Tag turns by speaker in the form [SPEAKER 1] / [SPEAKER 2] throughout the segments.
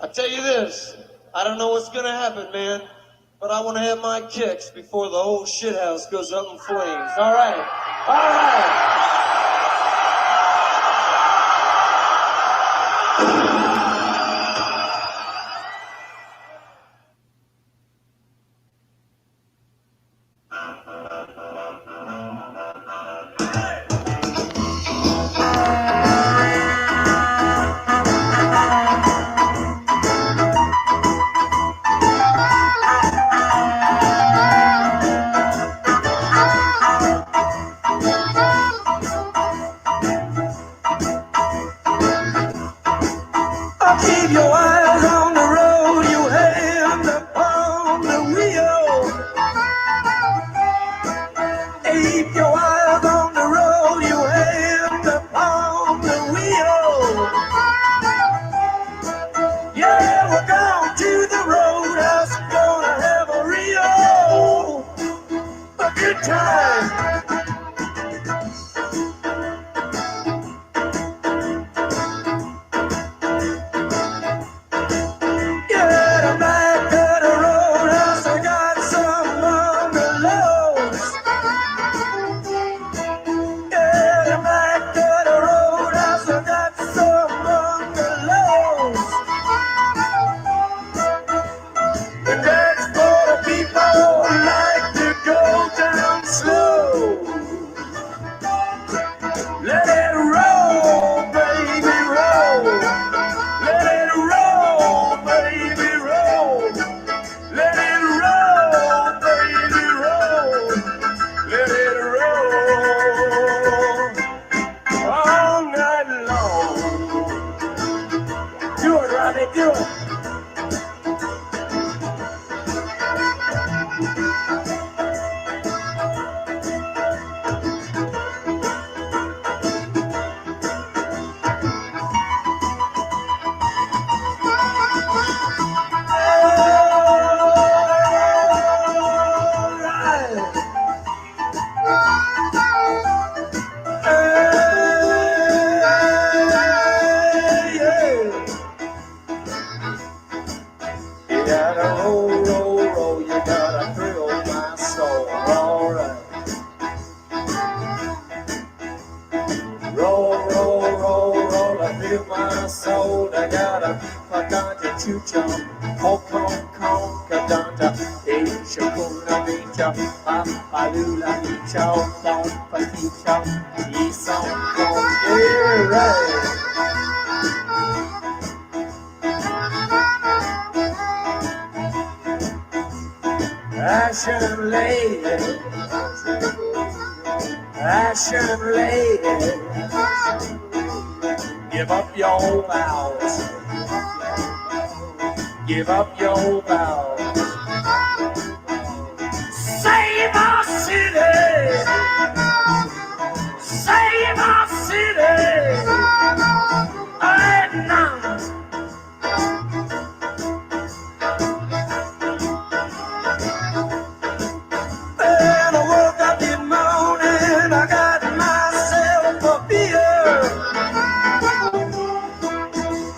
[SPEAKER 1] I tell you this, I don't know what's gonna happen, man, but I want to have my kicks before the whole shithouse goes up in flames. All right, all right.
[SPEAKER 2] Keep your eyes on the road, your hand upon the wheel. Keep your eyes on the road, your hand upon the wheel. Yeah, we're going to the roadhouse, gonna have a good time. Yeah, back to the roadhouse, I got some bungalows. Yeah, back to the roadhouse, I got some bungalows. And that's for the people who like to go down slow. Let it roll, baby, roll. Let it roll, baby, roll. Let it roll, baby, roll. Let it roll all night long. Do it, Rodney, do it. You gotta roll, roll, roll, you gotta thrill my soul, alright. Roll, roll, roll, roll, I feel my soul, I gotta keep a ganja chucha, hokon kon kadanta, isha kuna micha, papalula micha, pom paticha, isong kon, yeah, right. Ashen lady, ashen lady, give up your vows, give up your vows. Save our city, save our city, right now. And I woke up this morning, I got myself a beer.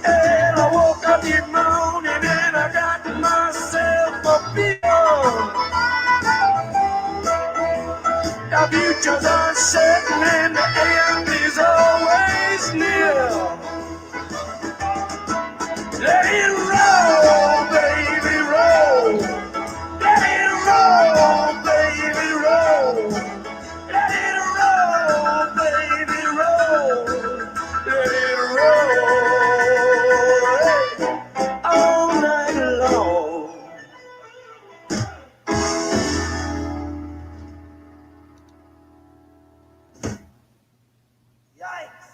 [SPEAKER 2] And I woke up this morning and I got myself a beer. The future's uncertain and the end is always near. Let it roll, baby, roll. Let it roll, baby, roll. Let it roll, baby, roll. Let it roll all night long. Yikes.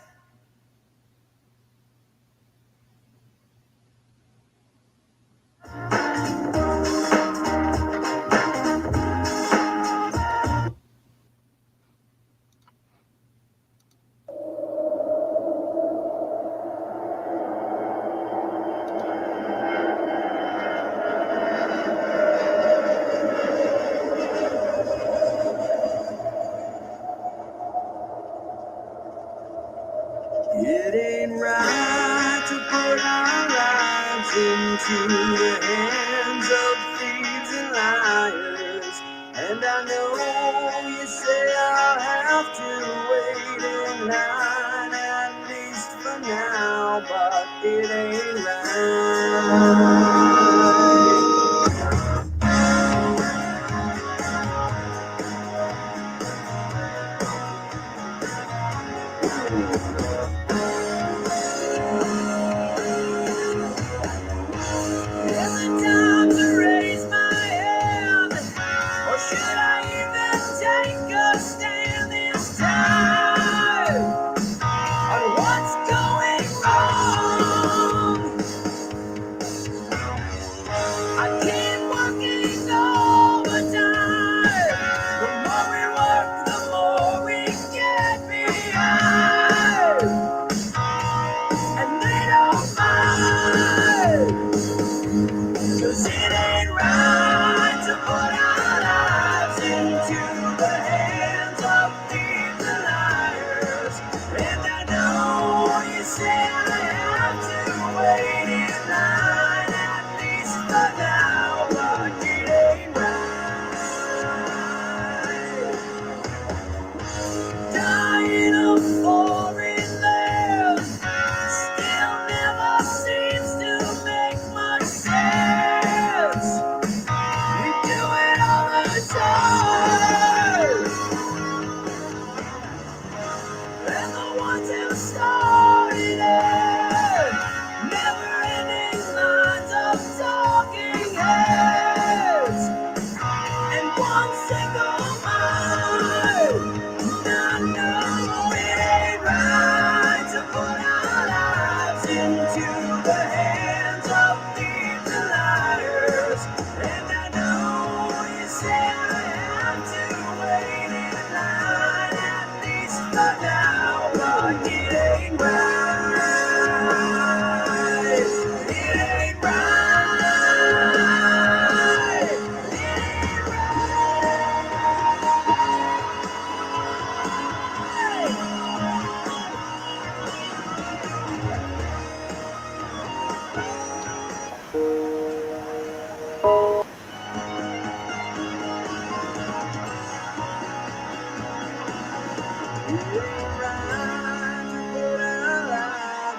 [SPEAKER 2] It ain't right to put our lives into the hands of thieves and liars. And I know you say I'll have to wait in line, at least for now, but it ain't right.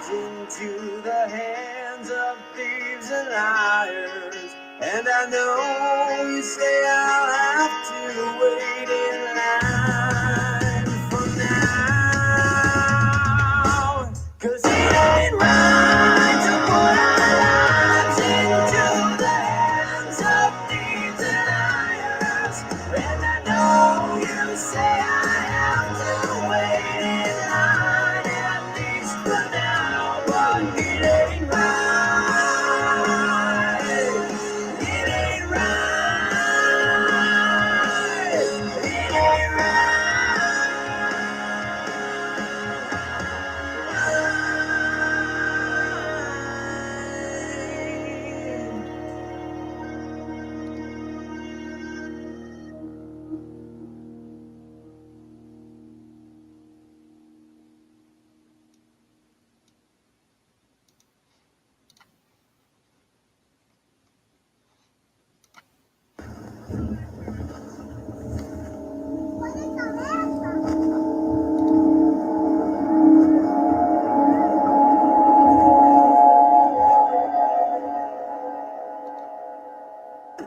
[SPEAKER 2] Into the hands of thieves and liars. And I know you say I'll have to wait in line for now, 'cause it ain't right to put our lives into the hands of thieves and liars. And I know you say I have to wait in line, at least for now, but it ain't right. It ain't right. It ain't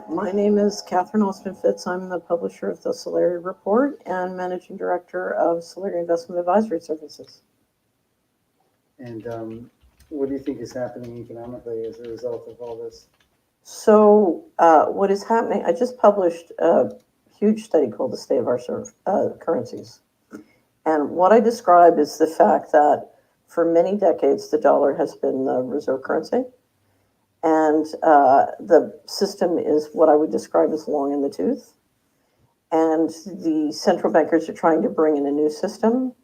[SPEAKER 3] My name is Catherine Austin Fitz. I'm the publisher of the Solari Report and managing director of Solari Investment Advisory Services.
[SPEAKER 4] And what do you think is happening economically as a result of all this?
[SPEAKER 3] So what is happening, I just published a huge study called The State of Our Currencies. And what I describe is the fact that for many decades, the dollar has been the reserve currency. And the system is what I would describe as long in the tooth. And the central bankers are trying to bring in a new system,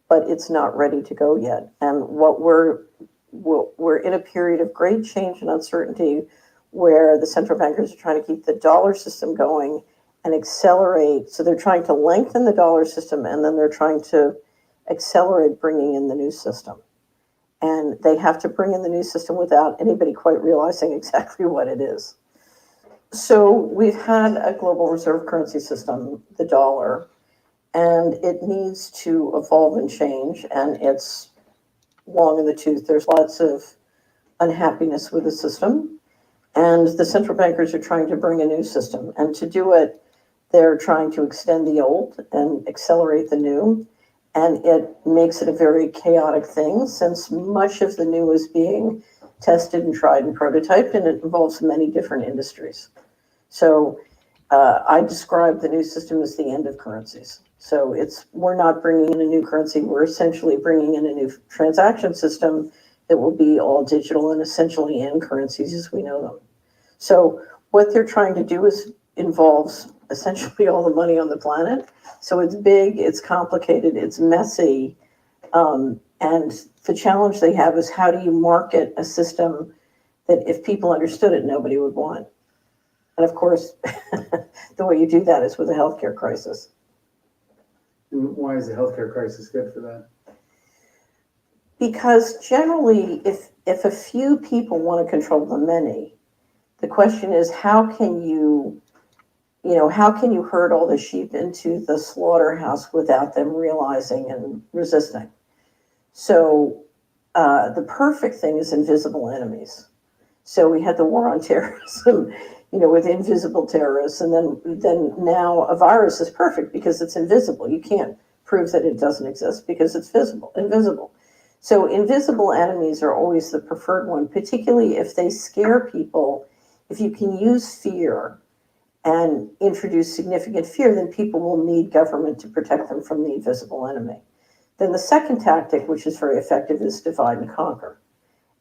[SPEAKER 3] but it's not ready to go yet. And what we're in a period of great change and uncertainty where the central bankers are trying to keep the dollar system going and accelerate. So they're trying to lengthen the dollar system, and then they're trying to accelerate bringing in the new system. And they have to bring in the new system without anybody quite realizing exactly what it is. So we've had a global reserve currency system, the dollar, and it needs to evolve and change, and it's long in the tooth. There's lots of unhappiness with the system, and the central bankers are trying to bring a new system. And to do it, they're trying to extend the old and accelerate the new. And it makes it a very chaotic thing, since much of the new is being tested and tried and prototyped, and it involves many different industries. So I describe the new system as the end of currencies. So we're not bringing in a new currency. We're essentially bringing in a new transaction system that will be all digital and essentially end currencies as we know them. So what they're trying to do involves essentially all the money on the planet. So it's big, it's complicated, it's messy. And the challenge they have is, how do you market a system that if people understood it, nobody would want? And of course, the way you do that is with a healthcare crisis.
[SPEAKER 4] And why is the healthcare crisis good for that?
[SPEAKER 3] Because generally, if a few people want to control the many, the question is, how can you herd all the sheep into the slaughterhouse without them realizing and resisting? So the perfect thing is invisible enemies. So we had the war on terrorism, with invisible terrorists, and then now a virus is perfect because it's invisible. You can't prove that it doesn't exist because it's invisible. So invisible enemies are always the preferred one, particularly if they scare people. If you can use fear and introduce significant fear, then people will need government to protect them from the invisible enemy. Then the second tactic, which is very effective, is divide and conquer.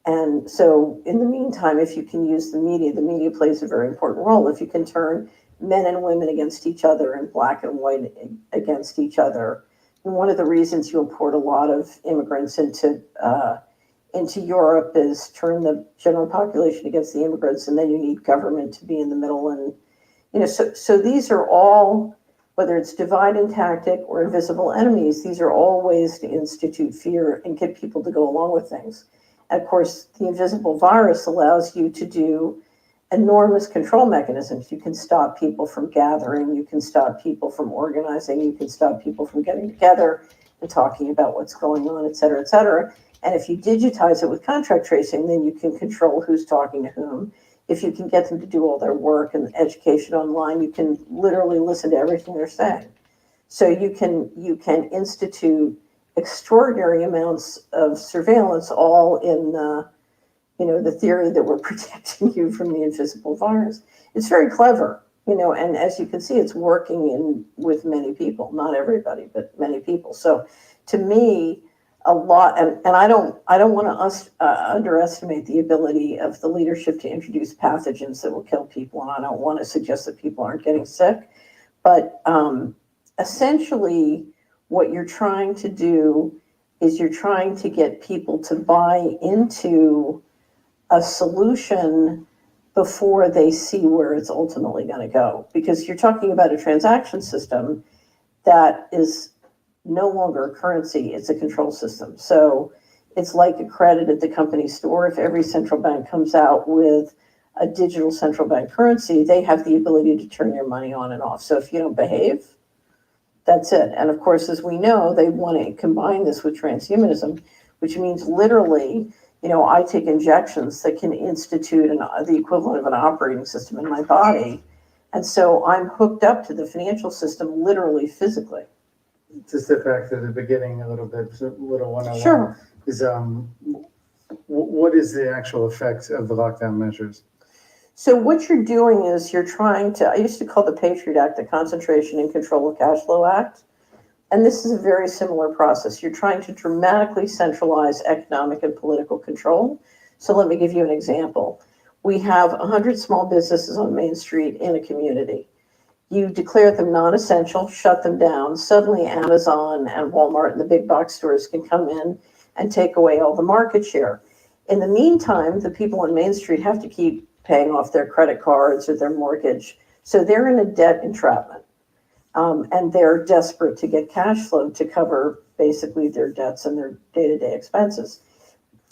[SPEAKER 3] And so in the meantime, if you can use the media plays a very important role. If you can turn men and women against each other and black and white against each other. And one of the reasons you import a lot of immigrants into Europe is turn the general population against the immigrants, and then you need government to be in the middle. And so these are all, whether it's divide and tactic or invisible enemies, these are all ways to institute fear and get people to go along with things. And of course, the invisible virus allows you to do enormous control mechanisms. You can stop people from gathering, you can stop people from organizing, you can stop people from getting together and talking about what's going on, et cetera, et cetera. And if you digitize it with contact tracing, then you can control who's talking to whom. If you can get them to do all their work and education online, you can literally listen to everything they're saying. So you can institute extraordinary amounts of surveillance, all in the theory that we're protecting you from the invisible virus. It's very clever, and as you can see, it's working with many people, not everybody, but many people. So to me, a lot, and I don't want to underestimate the ability of the leadership to introduce pathogens that will kill people, and I don't want to suggest that people aren't getting sick, but essentially what you're trying to do is you're trying to get people to buy into a solution before they see where it's ultimately going to go. Because you're talking about a transaction system that is no longer a currency, it's a control system. So it's like a credit at the company store. If every central bank comes out with a digital central bank currency, they have the ability to turn your money on and off. So if you don't behave, that's it. And of course, as we know, they want to combine this with transhumanism, which means literally, I take injections that can institute the equivalent of an operating system in my body. And so I'm hooked up to the financial system, literally, physically.
[SPEAKER 4] Just step back to the beginning a little bit, so little 101.
[SPEAKER 3] Sure.
[SPEAKER 4] Is what is the actual effect of the lockdown measures?
[SPEAKER 3] So what you're doing is you're trying to, I used to call the Patriot Act the Concentration and Control of Cash Flow Act. And this is a very similar process. You're trying to dramatically centralize economic and political control. So let me give you an example. We have 100 small businesses on Main Street in a community. You declare them non-essential, shut them down. Suddenly Amazon and Walmart and the big box stores can come in and take away all the market share. In the meantime, the people on Main Street have to keep paying off their credit cards or their mortgage. So they're in a debt entrapment. And they're desperate to get cash flow to cover basically their debts and their day-to-day expenses.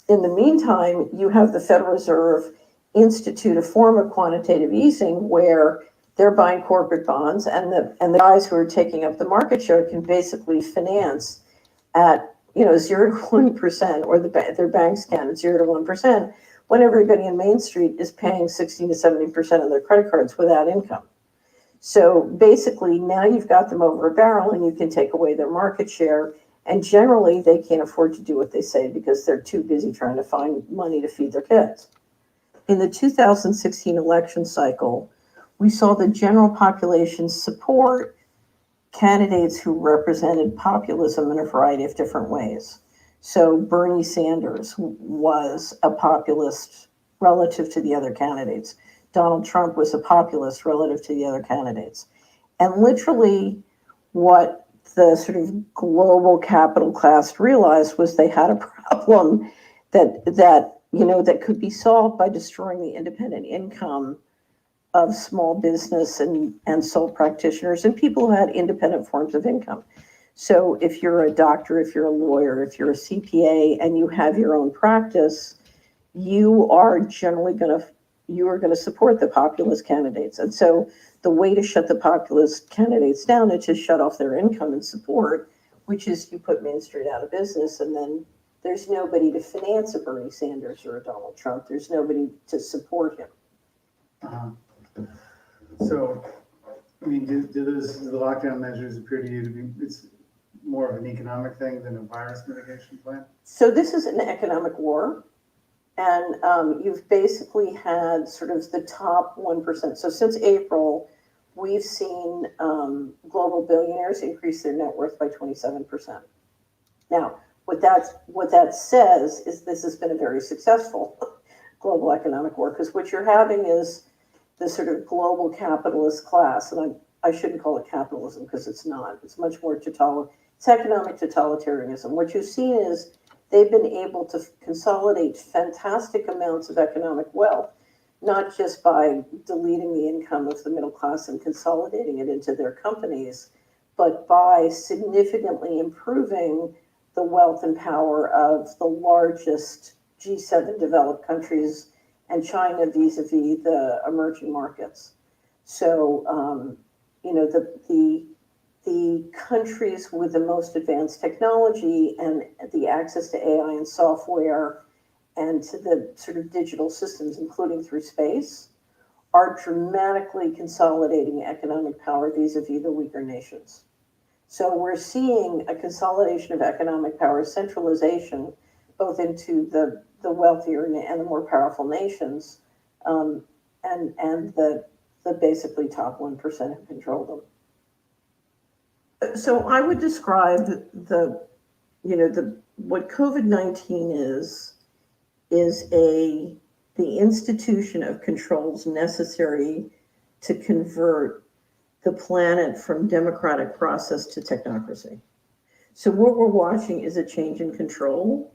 [SPEAKER 3] In the meantime, you have the Federal Reserve institute a form of quantitative easing where they're buying corporate bonds, and the guys who are taking up the market share can basically finance at 0 to 1%, or their banks can at 0 to 1%, when everybody in Main Street is paying 60 to 70% of their credit cards without income. So basically, now you've got them over a barrel, and you can take away their market share. And generally, they can't afford to do what they say because they're too busy trying to find money to feed their kids. In the 2016 election cycle, we saw the general population support candidates who represented populism in a variety of different ways. So Bernie Sanders was a populist relative to the other candidates. Donald Trump was a populist relative to the other candidates. And literally what the sort of global capital class realized was they had a problem that could be solved by destroying the independent income of small business and sole practitioners and people who had independent forms of income. So if you're a doctor, if you're a lawyer, if you're a CPA, and you have your own practice, you are generally going to support the populist candidates. And so the way to shut the populist candidates down is to shut off their income and support, which is you put Main Street out of business, and then there's nobody to finance a Bernie Sanders or a Donald Trump. There's nobody to support him.
[SPEAKER 4] So, I mean, do the lockdown measures appear to you to be, it's more of an economic thing than a virus mitigation plan?
[SPEAKER 3] So this is an economic war. And you've basically had sort of the top 1%. So since April, we've seen global billionaires increase their net worth by 27%. Now, what that says is this has been a very successful global economic war, because what you're having is the sort of global capitalist class, and I shouldn't call it capitalism because it's not. It's much more it's economic totalitarianism. What you've seen is they've been able to consolidate fantastic amounts of economic wealth, not just by deleting the income of the middle class and consolidating it into their companies, but by significantly improving the wealth and power of the largest G7 developed countries and China vis-a-vis the emerging markets. So, the countries with the most advanced technology and the access to AI and software and to the sort of digital systems, including through space, are dramatically consolidating economic power vis-a-vis the weaker nations. So we're seeing a consolidation of economic power, centralization, both into the wealthier and the more powerful nations, and the basically top 1% who control them. So I would describe what COVID-19 is the institution of controls necessary to convert the planet from democratic process to technocracy. So what we're watching is a change in control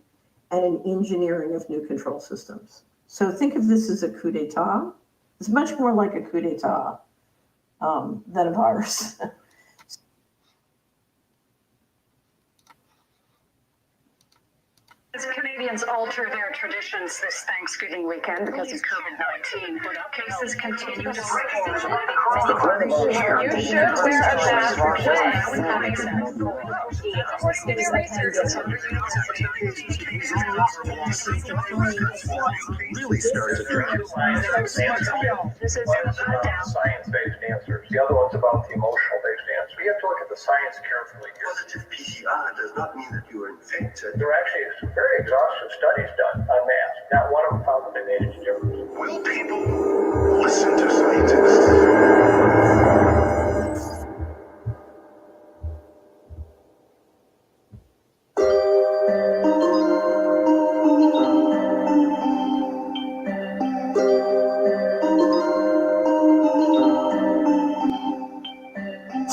[SPEAKER 3] and an engineering of new control systems. So think of this as a coup d'etat. It's much more like a coup d'etat than a virus.
[SPEAKER 5] As Canadians alter their traditions this Thanksgiving weekend because of COVID-19, cases continue to soar. You should wear a mask
[SPEAKER 6] really started to drive
[SPEAKER 5] This is
[SPEAKER 6] science-based answers. The other one's about the emotional-based answers. We have to look at the science carefully here.
[SPEAKER 7] Positive PCR does not mean that you are infected.
[SPEAKER 6] There are actually some very exhaustive studies done on masks. Not one of them found that they made any difference.
[SPEAKER 7] Will people listen to scientists?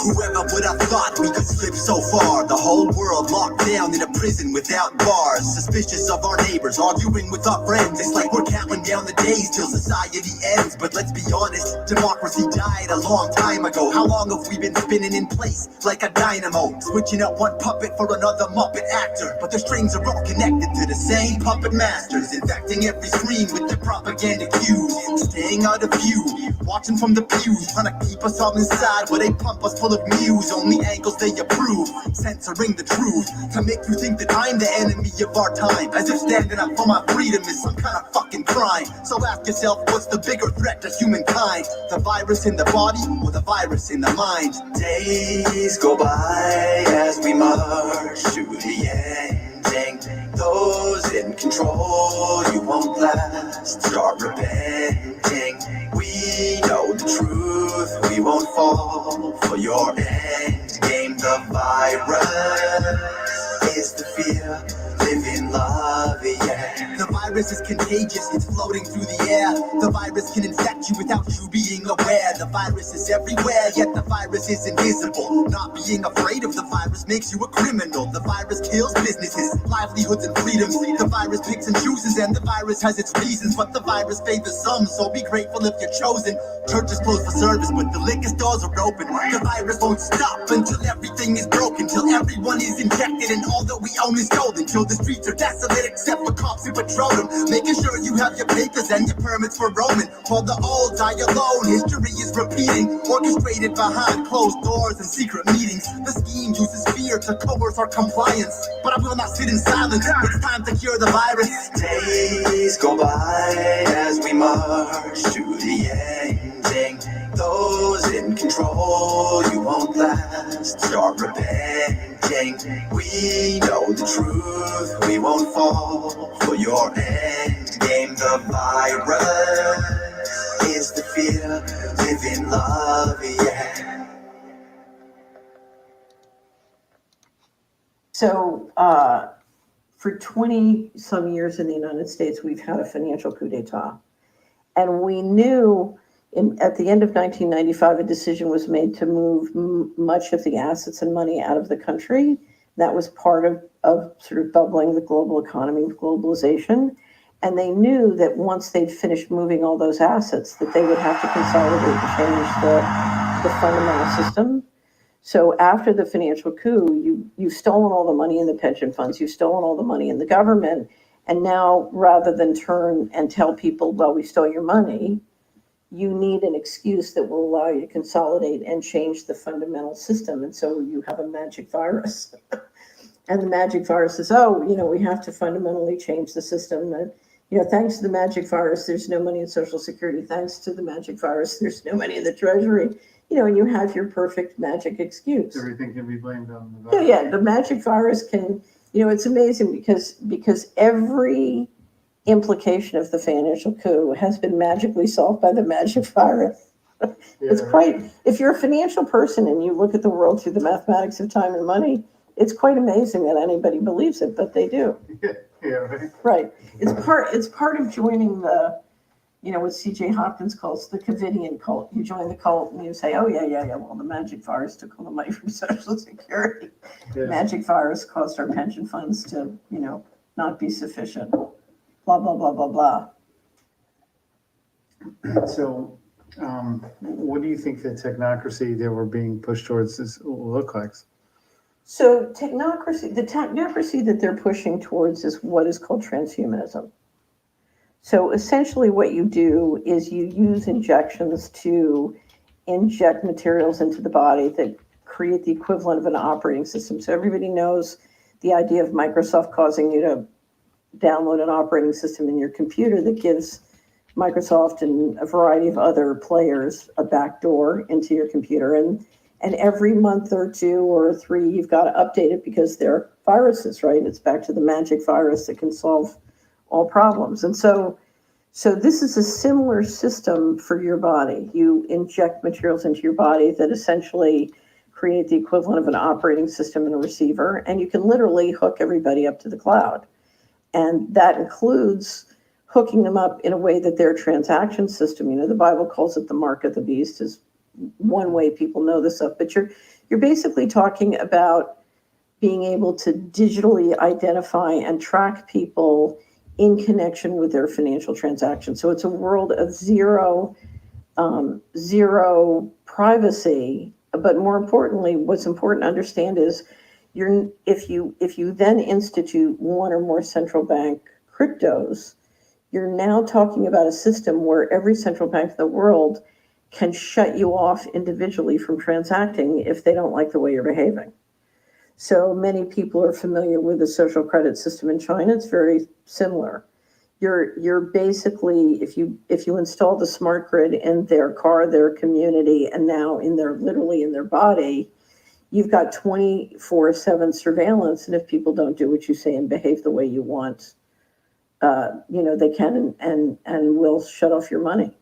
[SPEAKER 8] Whoever would have thought we could slip so far? The whole world locked down in a prison without bars, suspicious of our neighbors, arguing with our friends. It's like we're counting down the days till society ends. But let's be honest, democracy died a long time ago. How long have we been spinning in place like a dynamo, switching up one puppet for another Muppet actor? But the strings are all connected to the same puppet masters, infecting every screen with their propaganda cues, staying out of view, watching from the pews, trying to keep us all inside where they pump us full of news, only angles they approve, censoring the truth to make you think that I'm the enemy of our time, as if standing up for my freedom is some kind of fucking crime. So ask yourself, what's the bigger threat to humankind? The virus in the body or the virus in the mind? Days go by as we march to the ending. Those in control, you won't last. Start repenting. We know the truth, we won't fall for your end game. The virus is the fear. Live in love, yeah. The virus is contagious, it's floating through the air. The virus can infect you without you being aware. The virus is everywhere, yet the virus is invisible. Not being afraid of the virus makes you a criminal. The virus kills businesses, livelihoods, and freedoms. The virus picks and chooses, and the virus has its reasons. But the virus favors some, so be grateful if you're chosen. Churches close for service, but the liquor stores are open. The virus won't stop until everything is broken, till everyone is infected and all that we own is stolen, till the streets are desolate except for cops who patrol them, making sure you have your papers and your permits for roaming. While the old die alone, history is repeating, orchestrated behind closed doors and secret meetings. The scheme uses fear to coerce our compliance, but I will not sit in silence. It's time to cure the virus. Days go by as we march to the ending. Those in control, you won't last. Start repenting. We know the truth, we won't fall for your end game. The virus is the fear. Live in love, yeah.
[SPEAKER 3] So, for 20 some years in the United States, we've had a financial coup d'etat. And we knew at the end of 1995, a decision was made to move much of the assets and money out of the country. That was part of sort of bubbling the global economy with globalization. And they knew that once they'd finished moving all those assets, that they would have to consolidate and change the fundamental system. So after the financial coup, you've stolen all the money in the pension funds, you've stolen all the money in the government. And now, rather than turn and tell people, well, we stole your money, you need an excuse that will allow you to consolidate and change the fundamental system. And so you have a magic virus. And the magic virus says, oh, we have to fundamentally change the system. And, thanks to the magic virus, there's no money in Social Security. Thanks to the magic virus, there's no money in the Treasury. And you have your perfect magic excuse.
[SPEAKER 4] Everything can be blamed on the virus.
[SPEAKER 3] Yeah, the magic virus can, it's amazing because every implication of the financial coup has been magically solved by the magic virus. It's quite, if you're a financial person and you look at the world through the mathematics of time and money, it's quite amazing that anybody believes it, but they do.
[SPEAKER 4] Yeah, right.
[SPEAKER 3] Right. It's part of joining the, what C.J. Hopkins calls the Covidian cult. You join the cult and you say, oh, yeah. Well, the magic virus took all the money from Social Security.
[SPEAKER 4] Yeah.
[SPEAKER 3] Magic virus caused our pension funds to, not be sufficient. Blah, blah, blah, blah, blah.
[SPEAKER 4] So, what do you think the technocracy that we're being pushed towards will look like?
[SPEAKER 3] So the technocracy that they're pushing towards is what is called transhumanism. So essentially what you do is you use injections to inject materials into the body that create the equivalent of an operating system. So everybody knows the idea of Microsoft causing you to download an operating system in your computer that gives Microsoft and a variety of other players a backdoor into your computer. And every month or 2 or 3, you've got to update it because they're viruses, right? It's back to the magic virus that can solve all problems. And so this is a similar system for your body. You inject materials into your body that essentially create the equivalent of an operating system and a receiver, and you can literally hook everybody up to the cloud. And that includes hooking them up in a way that their transaction system, the Bible calls it the mark of the beast, is one way people know this stuff. But you're basically talking about being able to digitally identify and track people in connection with their financial transactions. So it's a world of zero privacy. But more importantly, what's important to understand is if you then institute one or more central bank cryptos, you're now talking about a system where every central bank in the world can shut you off individually from transacting if they don't like the way you're behaving. So many people are familiar with the social credit system in China. It's very similar. You're basically, if you install the smart grid in their car, their community, and now literally in their body, you've got 24/7 surveillance. And if people don't do what you say and behave the way you want, they can and will shut off your money.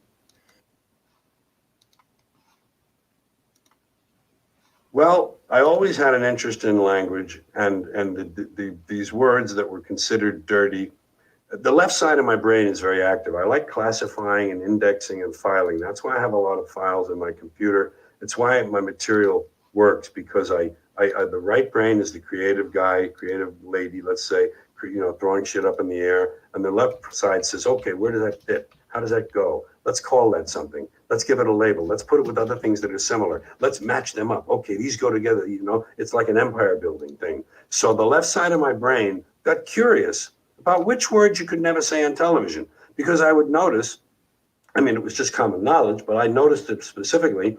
[SPEAKER 9] Well, I always had an interest in language and these words that were considered dirty. The left side of my brain is very active. I like classifying and indexing and filing. That's why I have a lot of files in my computer. It's why my material works, because the right brain is the creative guy, creative lady, let's say, throwing shit up in the air. And the left side says, okay, where does that fit? How does that go? Let's call that something. Let's give it a label. Let's put it with other things that are similar. Let's match them up. Okay, these go together. It's like an empire building thing. So the left side of my brain got curious about which words you could never say on television, because I would notice, it was just common knowledge, but I noticed it specifically,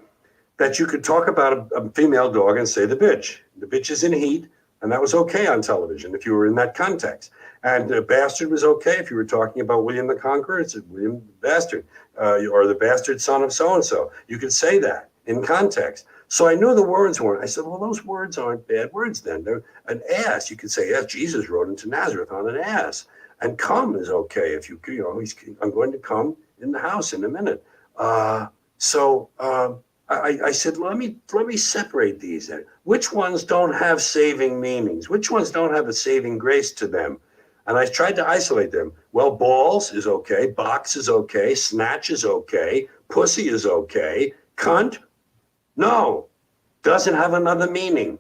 [SPEAKER 9] that you could talk about a female dog and say the bitch. The bitch is in heat, and that was okay on television if you were in that context. And the bastard was okay if you were talking about William the Conqueror. It's William the Bastard, or the bastard son of so-and-so. You could say that in context. So I knew the words weren't. I said, well, those words aren't bad words then. They're an ass. You could say, yes, Jesus rode into Nazareth on an ass. And come is okay if I'm going to come in the house in a minute. I said, let me separate these. Which ones don't have saving meanings? Which ones don't have a saving grace to them? And I tried to isolate them. Well, balls is okay. Box is okay. Snatch is okay. Pussy is okay. Cunt? No, doesn't have another meaning.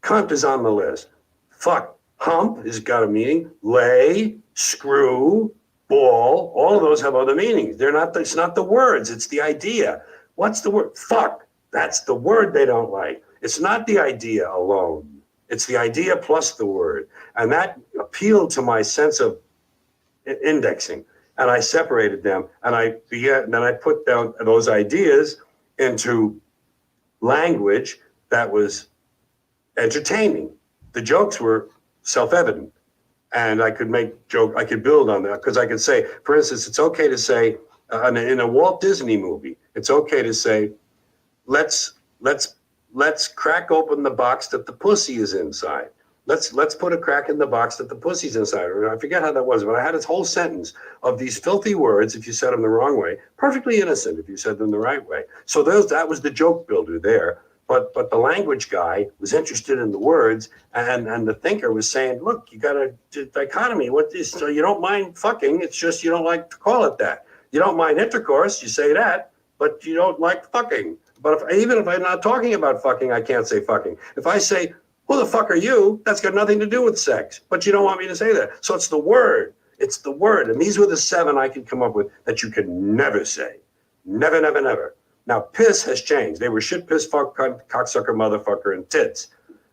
[SPEAKER 9] Cunt is on the list. Fuck, hump has got a meaning. Lay, screw, ball, all of those have other meanings. It's not the words, it's the idea. What's the word? Fuck, that's the word they don't like. It's not the idea alone. It's the idea plus the word. And that appealed to my sense of indexing. And I separated them, and then I put down those ideas into language that was entertaining. The jokes were self-evident, and I could build on that, because I could say, for instance, it's okay to say in a Walt Disney movie, it's okay to say, let's crack open the box that the pussy is inside. Let's put a crack in the box that the pussy's inside. Or I forget how that was, but I had this whole sentence of these filthy words if you said them the wrong way, perfectly innocent if you said them the right way. So that was the joke builder there. But the language guy was interested in the words, and the thinker was saying, look, you got a dichotomy. So you don't mind fucking, it's just you don't like to call it that. You don't mind intercourse, you say that, but you don't like fucking. But even if I'm not talking about fucking, I can't say fucking. If I say, who the fuck are you? That's got nothing to do with sex. But you don't want me to say that. So it's the word. It's the word. And these were the 7 I could come up with that you could never say. Never, never, never. Now, piss has changed. They were shit, piss, fuck, cunt, cocksucker, motherfucker, and tits.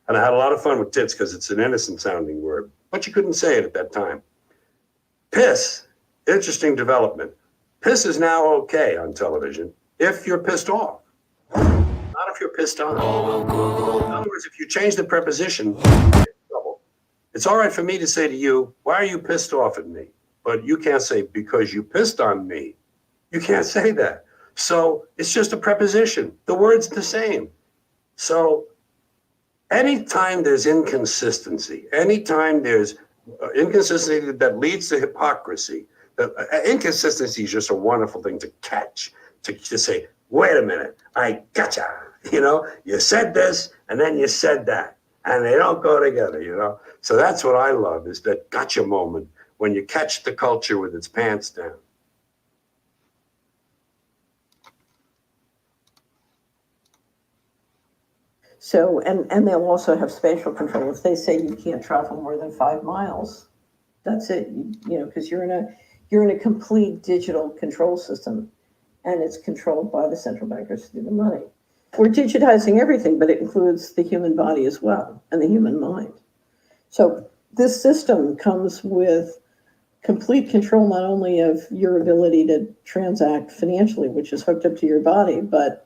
[SPEAKER 9] And I had a lot of fun with tits because it's an innocent sounding word. But you couldn't say it at that time. Piss, interesting development. Piss is now okay on television if you're pissed off. Not if you're pissed on. In other words, if you change the preposition, you're in trouble. It's all right for me to say to you, why are you pissed off at me? But you can't say, because you pissed on me. You can't say that. So it's just a preposition. The word's the same. So anytime there's inconsistency, anytime there's inconsistency that leads to hypocrisy, inconsistency is just a wonderful thing to catch, to say, wait a minute, I gotcha. You said this and then you said that, and they don't go together, So that's what I love, is that gotcha moment when you catch the culture with its pants down.
[SPEAKER 3] So, and they'll also have spatial control. If they say you can't travel more than 5 miles, that's it, you know, because you're in a complete digital control system, and it's controlled by the central bankers through the money. We're digitizing everything, but it includes the human body as well, and the human mind. So this system comes with complete control, not only of your ability to transact financially, which is hooked up to your body, but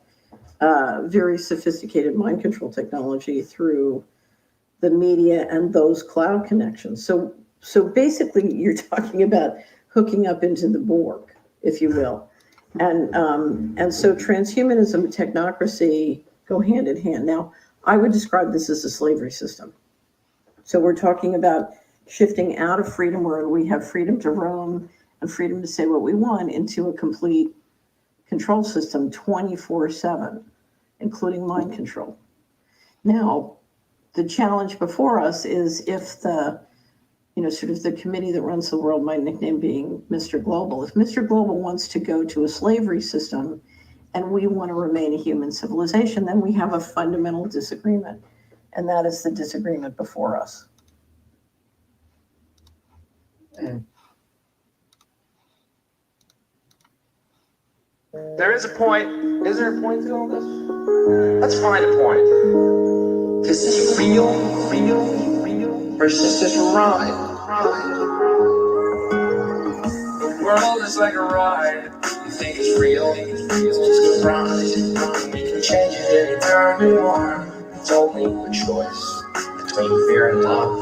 [SPEAKER 3] very sophisticated mind control technology through the media and those cloud connections. So basically, you're talking about hooking up into the Borg, if you will. And so transhumanism and technocracy go hand in hand. Now, I would describe this as a slavery system. So we're talking about shifting out of freedom, where we have freedom to roam and freedom to say what we want, into a complete control system 24/7, including mind control. Now, the challenge before us is if the, you know, sort of the committee that runs the world, my nickname being Mr. Global, if Mr. Global wants to go to a slavery system and we want to remain a human civilization, then we have a fundamental disagreement. And that is the disagreement before us.
[SPEAKER 4] And
[SPEAKER 10] There is a point. Is there a point to all this? Let's find a point. Is this real, or is this just a ride? The world is like a ride. You think it's real, it's just a ride. We can change it anytime we want. It's only a choice between fear and love.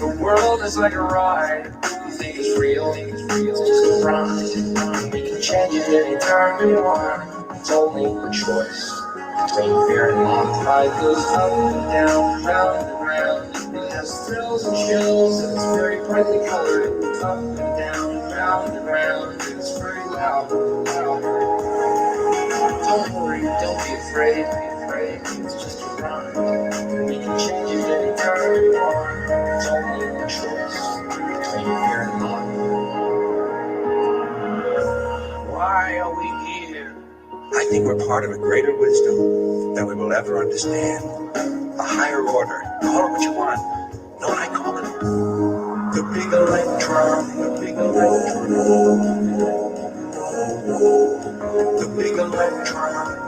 [SPEAKER 10] The world is like a ride. You think it's real, it's just a ride. We can change it anytime we want. It's only a choice between fear and love. The ride goes up and down, round and round. It has thrills and chills, and it's very brightly colored. Up and down, round and round. It's very loud. Don't worry, don't be afraid. It's just a ride. We can change it anytime we want. It's only a choice between fear and love. Why are we here?
[SPEAKER 11] I think we're part of a greater wisdom than we will ever understand. A higher order. Call it what you want. No, I call it the big electron. The big electron. The big electron.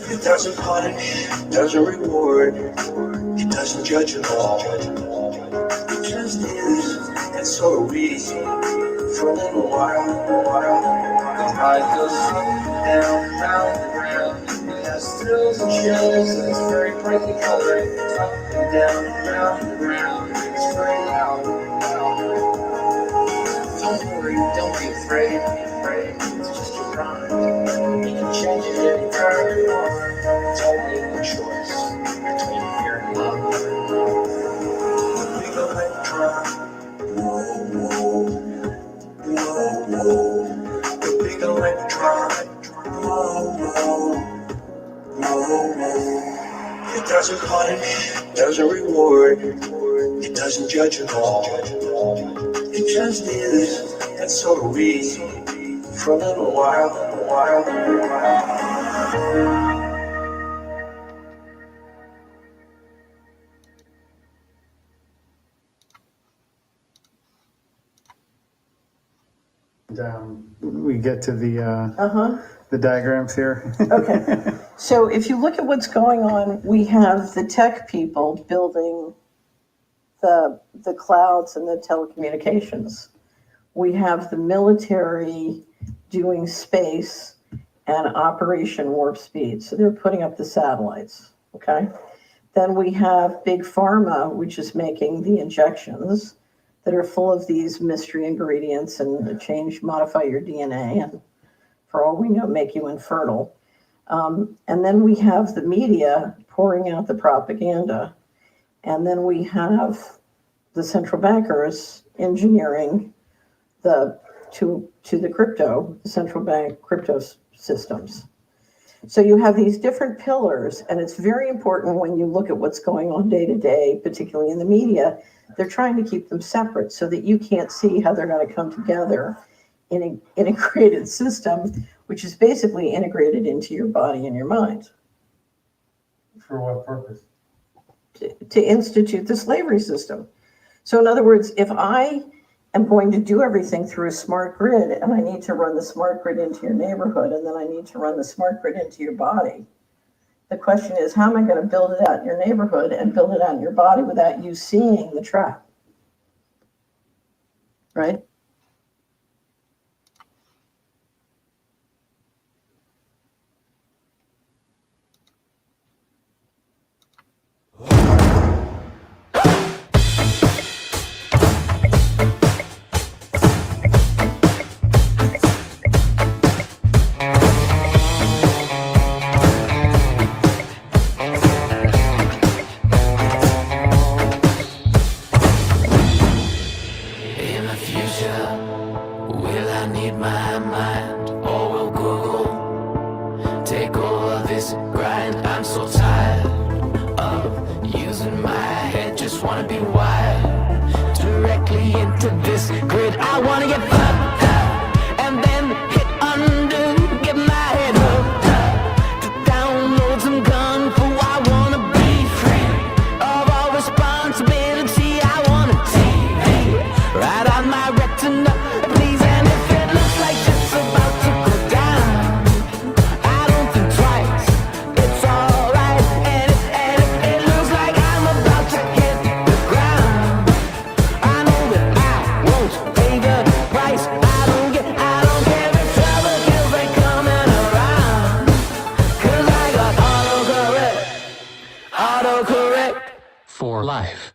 [SPEAKER 11] It doesn't punish, doesn't reward, it doesn't judge at all. It just is, and so are we. For a little while,
[SPEAKER 10] The ride goes up and down, round and round. It has thrills and chills, and it's very brightly colored. Up and down, round and round. It's very loud. Don't worry, don't be afraid. It's just a ride. We can change it anytime we want. It's only a choice between fear and love.
[SPEAKER 11] the big electron. The big electron. It doesn't punish, doesn't reward, it doesn't judge at all. It just is, and so are we. For a little while.
[SPEAKER 4] we get to the diagrams here.
[SPEAKER 3] Okay. So if you look at what's going on, we have the tech people building the clouds and the telecommunications. We have the military doing space and Operation Warp Speed. So they're putting up the satellites, okay? Then we have Big Pharma, which is making the injections that are full of these mystery ingredients and modify your DNA, and for all we know, make you infertile. And then we have the media pouring out the propaganda. And then we have the central bankers engineering to the crypto, the central bank crypto systems. So you have these different pillars, and it's very important when you look at what's going on day to day, particularly in the media, they're trying to keep them separate so that you can't see how they're going to come together in an integrated system which is basically integrated into your body and your mind
[SPEAKER 4] For what purpose?
[SPEAKER 3] to institute the slavery system. So in other words, if I am going to do everything through a smart grid and I need to run the smart grid into your neighborhood and then I need to run the smart grid into your body, the question is, how am I going to build it out in your neighborhood and build it out in your body without you seeing the trap? Right?
[SPEAKER 10] For life.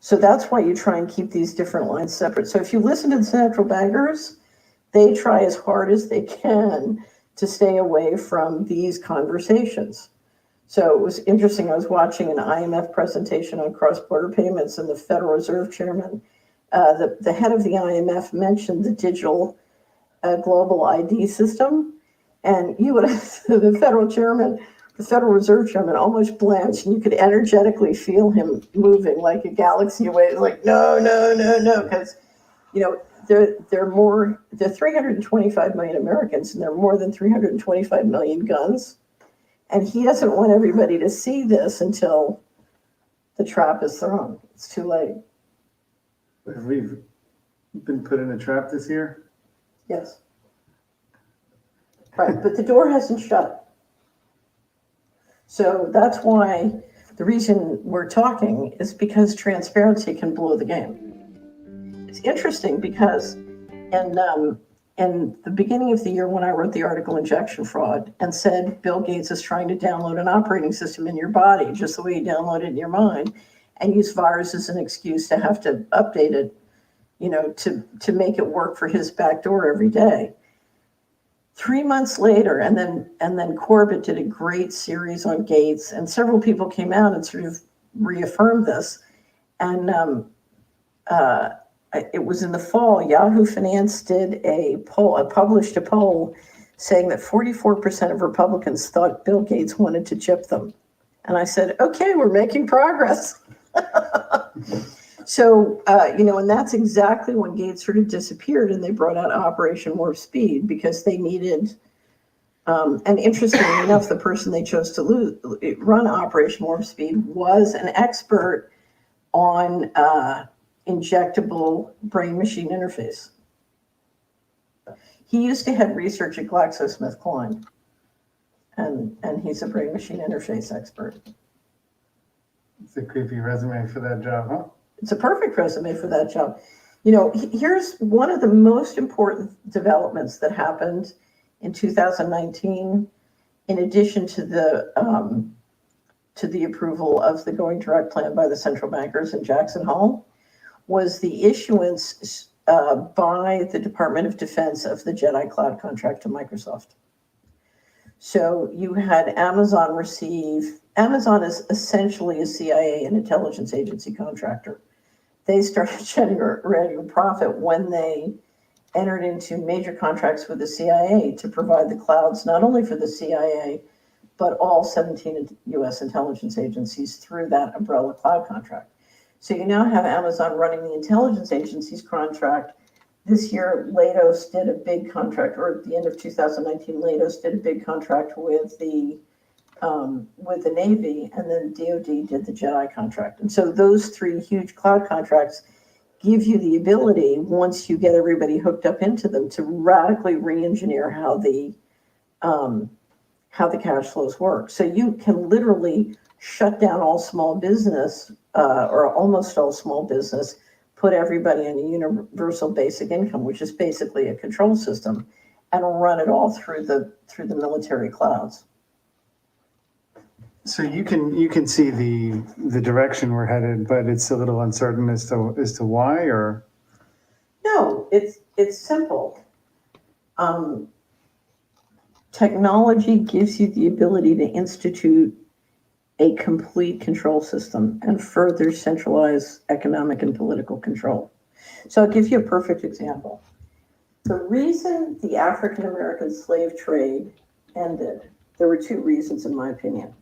[SPEAKER 3] So that's why you try and keep these different lines separate. So if you listen to the central bankers, they try as hard as they can to stay away from these conversations. So it was interesting. I was watching an IMF presentation on cross-border payments, and the Federal Reserve Chairman, the head of the IMF, mentioned the digital global ID system, and you would the Federal Reserve Chairman almost blanched, and you could energetically feel him moving like a galaxy away. Like, no, no, no, no, because there are 325 million Americans, and there are more than 325 million guns. And he doesn't want everybody to see this until the trap is thrown. It's too late.
[SPEAKER 4] Have we been put in a trap this year?
[SPEAKER 3] Yes. Right, but the door hasn't shut. So that's why the reason we're talking is because transparency can blow the game. It's interesting because in the beginning of the year, when I wrote the article Injection Fraud and said Bill Gates is trying to download an operating system in your body, just the way you download it in your mind, and use virus as an excuse to have to update it, to make it work for his back door every day. 3 months later, and then Corbett did a great series on Gates, and several people came out and sort of reaffirmed this. And it was in the fall. Yahoo Finance did published a poll saying that 44% of Republicans thought Bill Gates wanted to chip them. And I said, okay, we're making progress. So, and that's exactly when Gates sort of disappeared, and they brought out Operation Warp Speed because they needed, and interestingly enough, the person they chose to run Operation Warp Speed was an expert on injectable brain-machine interface. He used to head research at GlaxoSmithKline, and he's a brain-machine interface expert.
[SPEAKER 4] It's a creepy resume for that job, huh?
[SPEAKER 3] It's a perfect resume for that job. Here's one of the most important developments that happened in 2019, in addition to the approval of the going direct plan by the central bankers in Jackson Hole, was the issuance by the Department of Defense of the Jedi Cloud contract to Microsoft. So you had Amazon Amazon is essentially a CIA and intelligence agency contractor. They started generating a profit when they entered into major contracts with the CIA to provide the clouds, not only for the CIA, but all 17 US intelligence agencies through that umbrella cloud contract. So you now have Amazon running the intelligence agencies contract. This year, Leidos did a big contract, or at the end of 2019, Leidos did a big contract with the Navy, and then DoD did the Jedi contract. And so those three huge cloud contracts give you the ability, once you get everybody hooked up into them, to radically re-engineer how the cash flows work. So you can literally shut down all small business, or almost all small business, put everybody in a universal basic income, which is basically a control system, and run it all through the military clouds.
[SPEAKER 4] So you can see the direction we're headed, but it's a little uncertain as to why, or
[SPEAKER 3] no, it's simple. Technology gives you the ability to institute a complete control system and further centralize economic and political control. So I'll give you a perfect example. The reason the African American slave trade ended, there were two reasons in my opinion.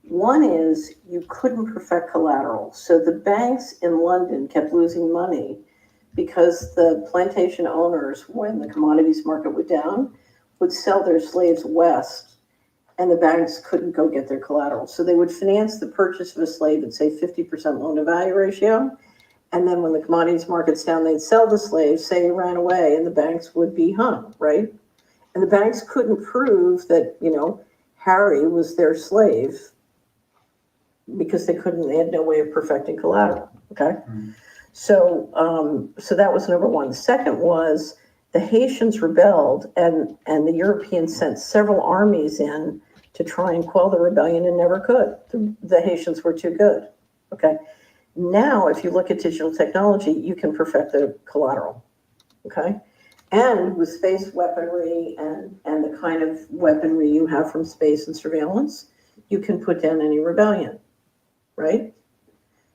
[SPEAKER 3] One is you couldn't perfect collateral. So the banks in London kept losing money because the plantation owners, when the commodities market went down, would sell their slaves west, and the banks couldn't go get their collateral. So they would finance the purchase of a slave at, say, 50% loan to value ratio. And then when the commodities market's down, they'd sell the slave, say he ran away, and the banks would be hung, right? And the banks couldn't prove that, Harry was their slave because they had no way of perfecting collateral, okay? Mm-hmm. So that was number one. The second was the Haitians rebelled, and the Europeans sent several armies in to try and quell the rebellion and never could. The Haitians were too good, okay? Now, if you look at digital technology, you can perfect the collateral, okay? And with space weaponry and the kind of weaponry you have from space and surveillance, you can put down any rebellion, right?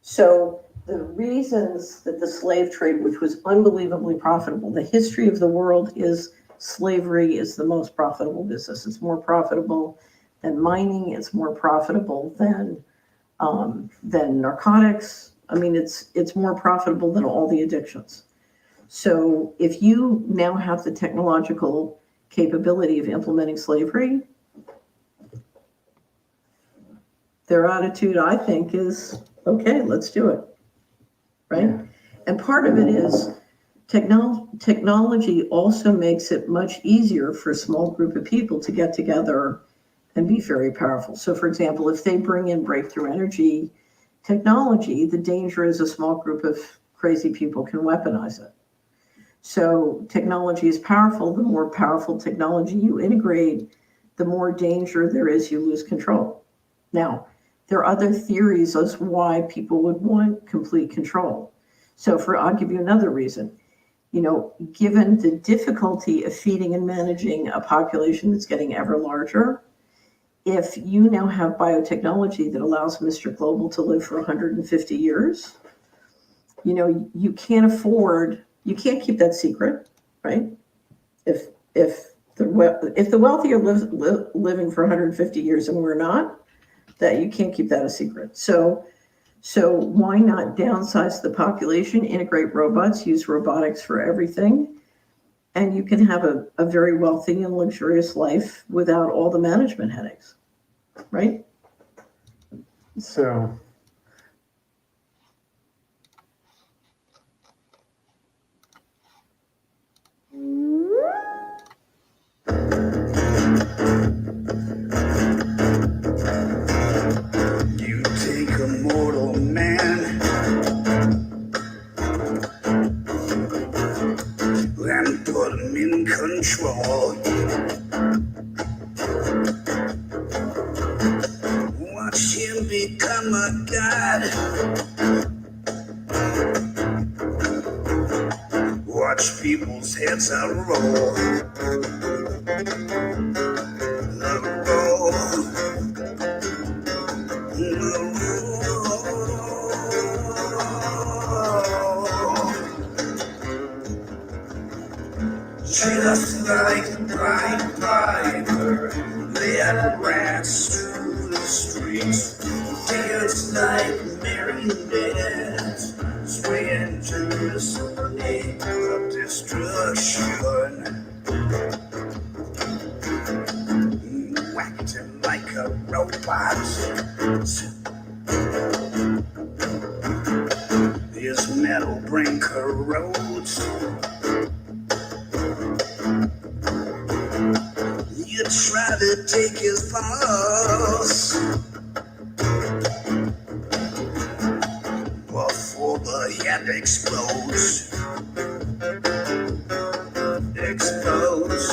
[SPEAKER 3] So the reasons that the slave trade, which was unbelievably profitable, the history of the world is slavery is the most profitable business. It's more profitable than mining. It's more profitable than narcotics. I mean, it's more profitable than all the addictions. So if you now have the technological capability of implementing slavery, their attitude, I think, is, okay, let's do it, right? Yeah. And part of it is technology also makes it much easier for a small group of people to get together and be very powerful. So for example, if they bring in breakthrough energy technology, the danger is a small group of crazy people can weaponize it. So technology is powerful. The more powerful technology you integrate, the more danger there is you lose control. Now, there are other theories as why people would want complete control. So I'll give you another reason. You know, given the difficulty of feeding and managing a population that's getting ever larger, if you now have biotechnology that allows Mr. Global to live for 150 years, you know, you can't keep that secret, right? If the wealthy are living for 150 years and we're not, that you can't keep that a secret. So why not downsize the population, integrate robots, use robotics for everything, and you can have a very wealthy and luxurious life without all the management headaches, right?
[SPEAKER 4] So
[SPEAKER 11] You take a mortal man and put him in control. Watch him become a god. Watch people's heads roll. Just like Bright Piper, led rats through the streets. Dance like marionettes, swaying to the symphony of destruction. Whacked him like a robot. His metal brain corrodes. You try to take his pulse before the head explodes. Explodes.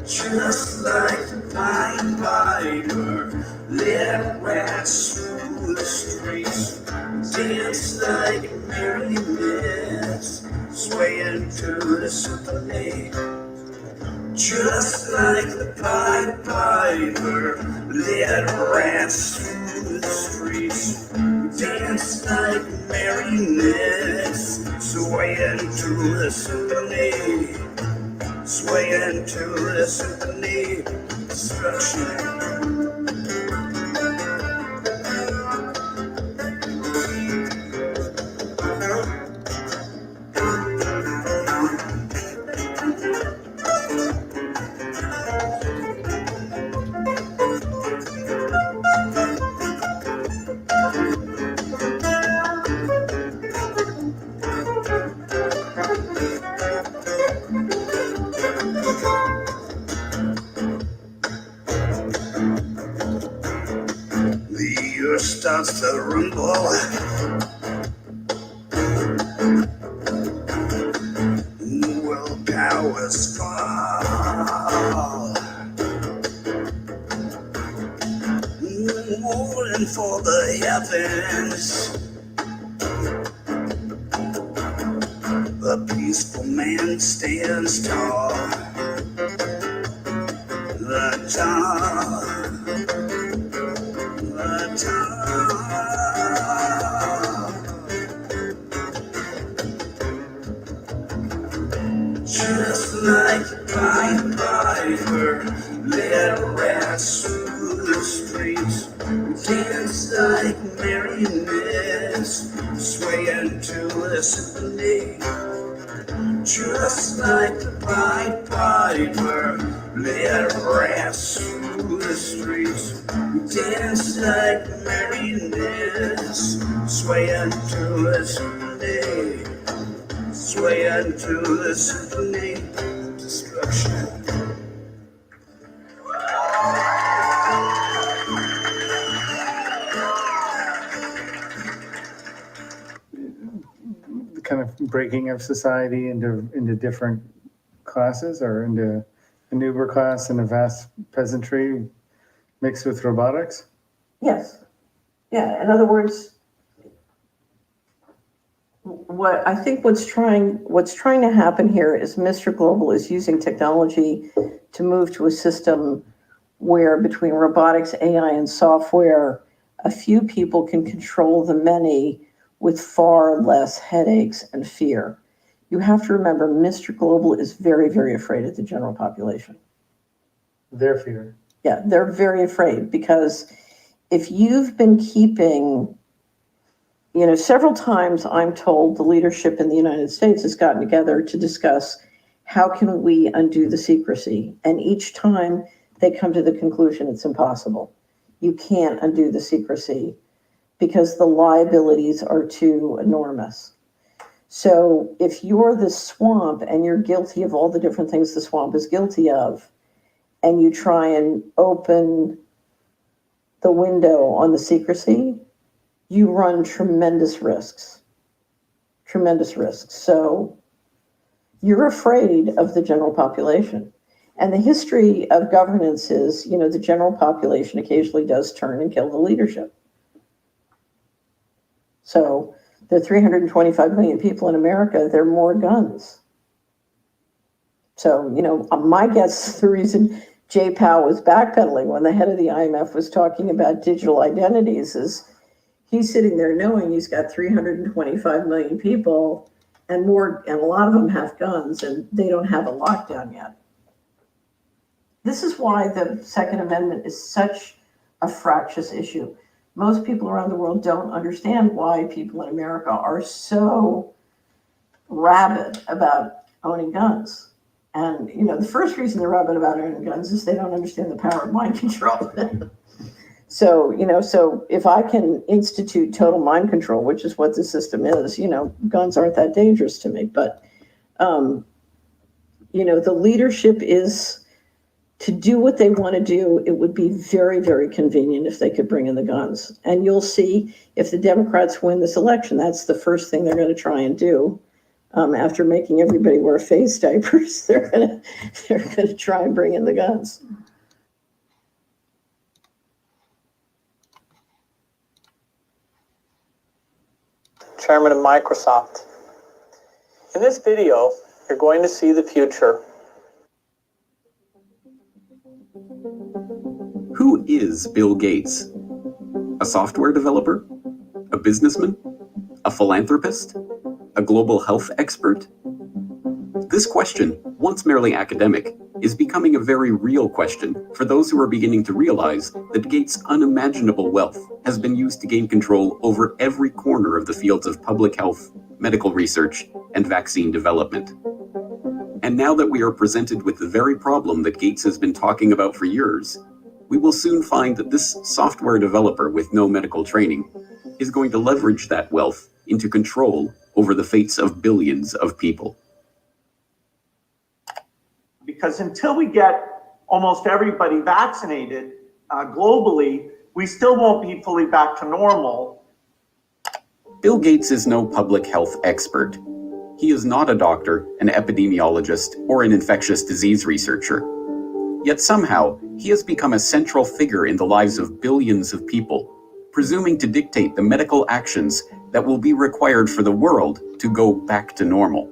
[SPEAKER 11] Just like Pied Piper, led rats through the streets. Dance like marionettes, swaying to the symphony. Just like the Pied Piper, led rats through the streets. Dance like marionettes, swaying to the symphony. Swaying to the symphony, destruction. The earth starts to rumble. World powers fall. Moving for the heavens.
[SPEAKER 8] peaceful man stands tall. The just like Pied Piper, let rats through the streets, dance like marionettes, swaying to the symphony. Just like the Pied Piper, let rats through the streets, dance like marionettes, swaying to the symphony. Swaying to the symphony of destruction.
[SPEAKER 4] The kind of breaking of society into different classes, or into an Uber class and a vast peasantry mixed with robotics?
[SPEAKER 3] Yes. Yeah, in other words, what I think what's trying to happen here is Mr. Global is using technology to move to a system where between robotics, AI, and software, a few people can control the many with far less headaches and fear. You have to remember, Mr. Global is very, very afraid of the general population.
[SPEAKER 4] Their fear.
[SPEAKER 3] Yeah, they're very afraid because if you've been keeping, several times I'm told the leadership in the United States has gotten together to discuss how can we undo the secrecy. And each time they come to the conclusion it's impossible. You can't undo the secrecy because the liabilities are too enormous. So if you're the swamp and you're guilty of all the different things the swamp is guilty of, and you try and open the window on the secrecy, you run tremendous risks. Tremendous risks. So you're afraid of the general population. And the history of governance is, the general population occasionally does turn and kill the leadership. So there are 325 million people in America, there are more guns. So, my guess is the reason Jay Powell was backpedaling when the head of the IMF was talking about digital identities is he's sitting there knowing he's got 325 million people and a lot of them have guns and they don't have a lockdown yet. This is why the Second Amendment is such a fractious issue. Most people around the world don't understand why people in America are so rabid about owning guns. And, the first reason they're rabid about owning guns is they don't understand the power of mind control. So if I can institute total mind control, which is what the system is, guns aren't that dangerous to me. But, the leadership is to do what they want to do. It would be very, very convenient if they could bring in the guns. And you'll see if the Democrats win this election, that's the first thing they're going to try and do. After making everybody wear face diapers, they're gonna try and bring in the guns.
[SPEAKER 2] Chairman of Microsoft. In this video, you're going to see the future.
[SPEAKER 12] Who is Bill Gates? A software developer? A businessman? A philanthropist? A global health expert? This question, once merely academic, is becoming a very real question for those who are beginning to realize that Gates' unimaginable wealth has been used to gain control over every corner of the fields of public health, medical research, and vaccine development. And now that we are presented with the very problem that Gates has been talking about for years, we will soon find that this software developer with no medical training is going to leverage that wealth into control over the fates of billions of people.
[SPEAKER 13] Because until we get almost everybody vaccinated globally, we still won't be fully back to normal.
[SPEAKER 12] Bill Gates is no public health expert. He is not a doctor, an epidemiologist, or an infectious disease researcher. Yet somehow, he has become a central figure in the lives of billions of people, presuming to dictate the medical actions that will be required for the world to go back to normal.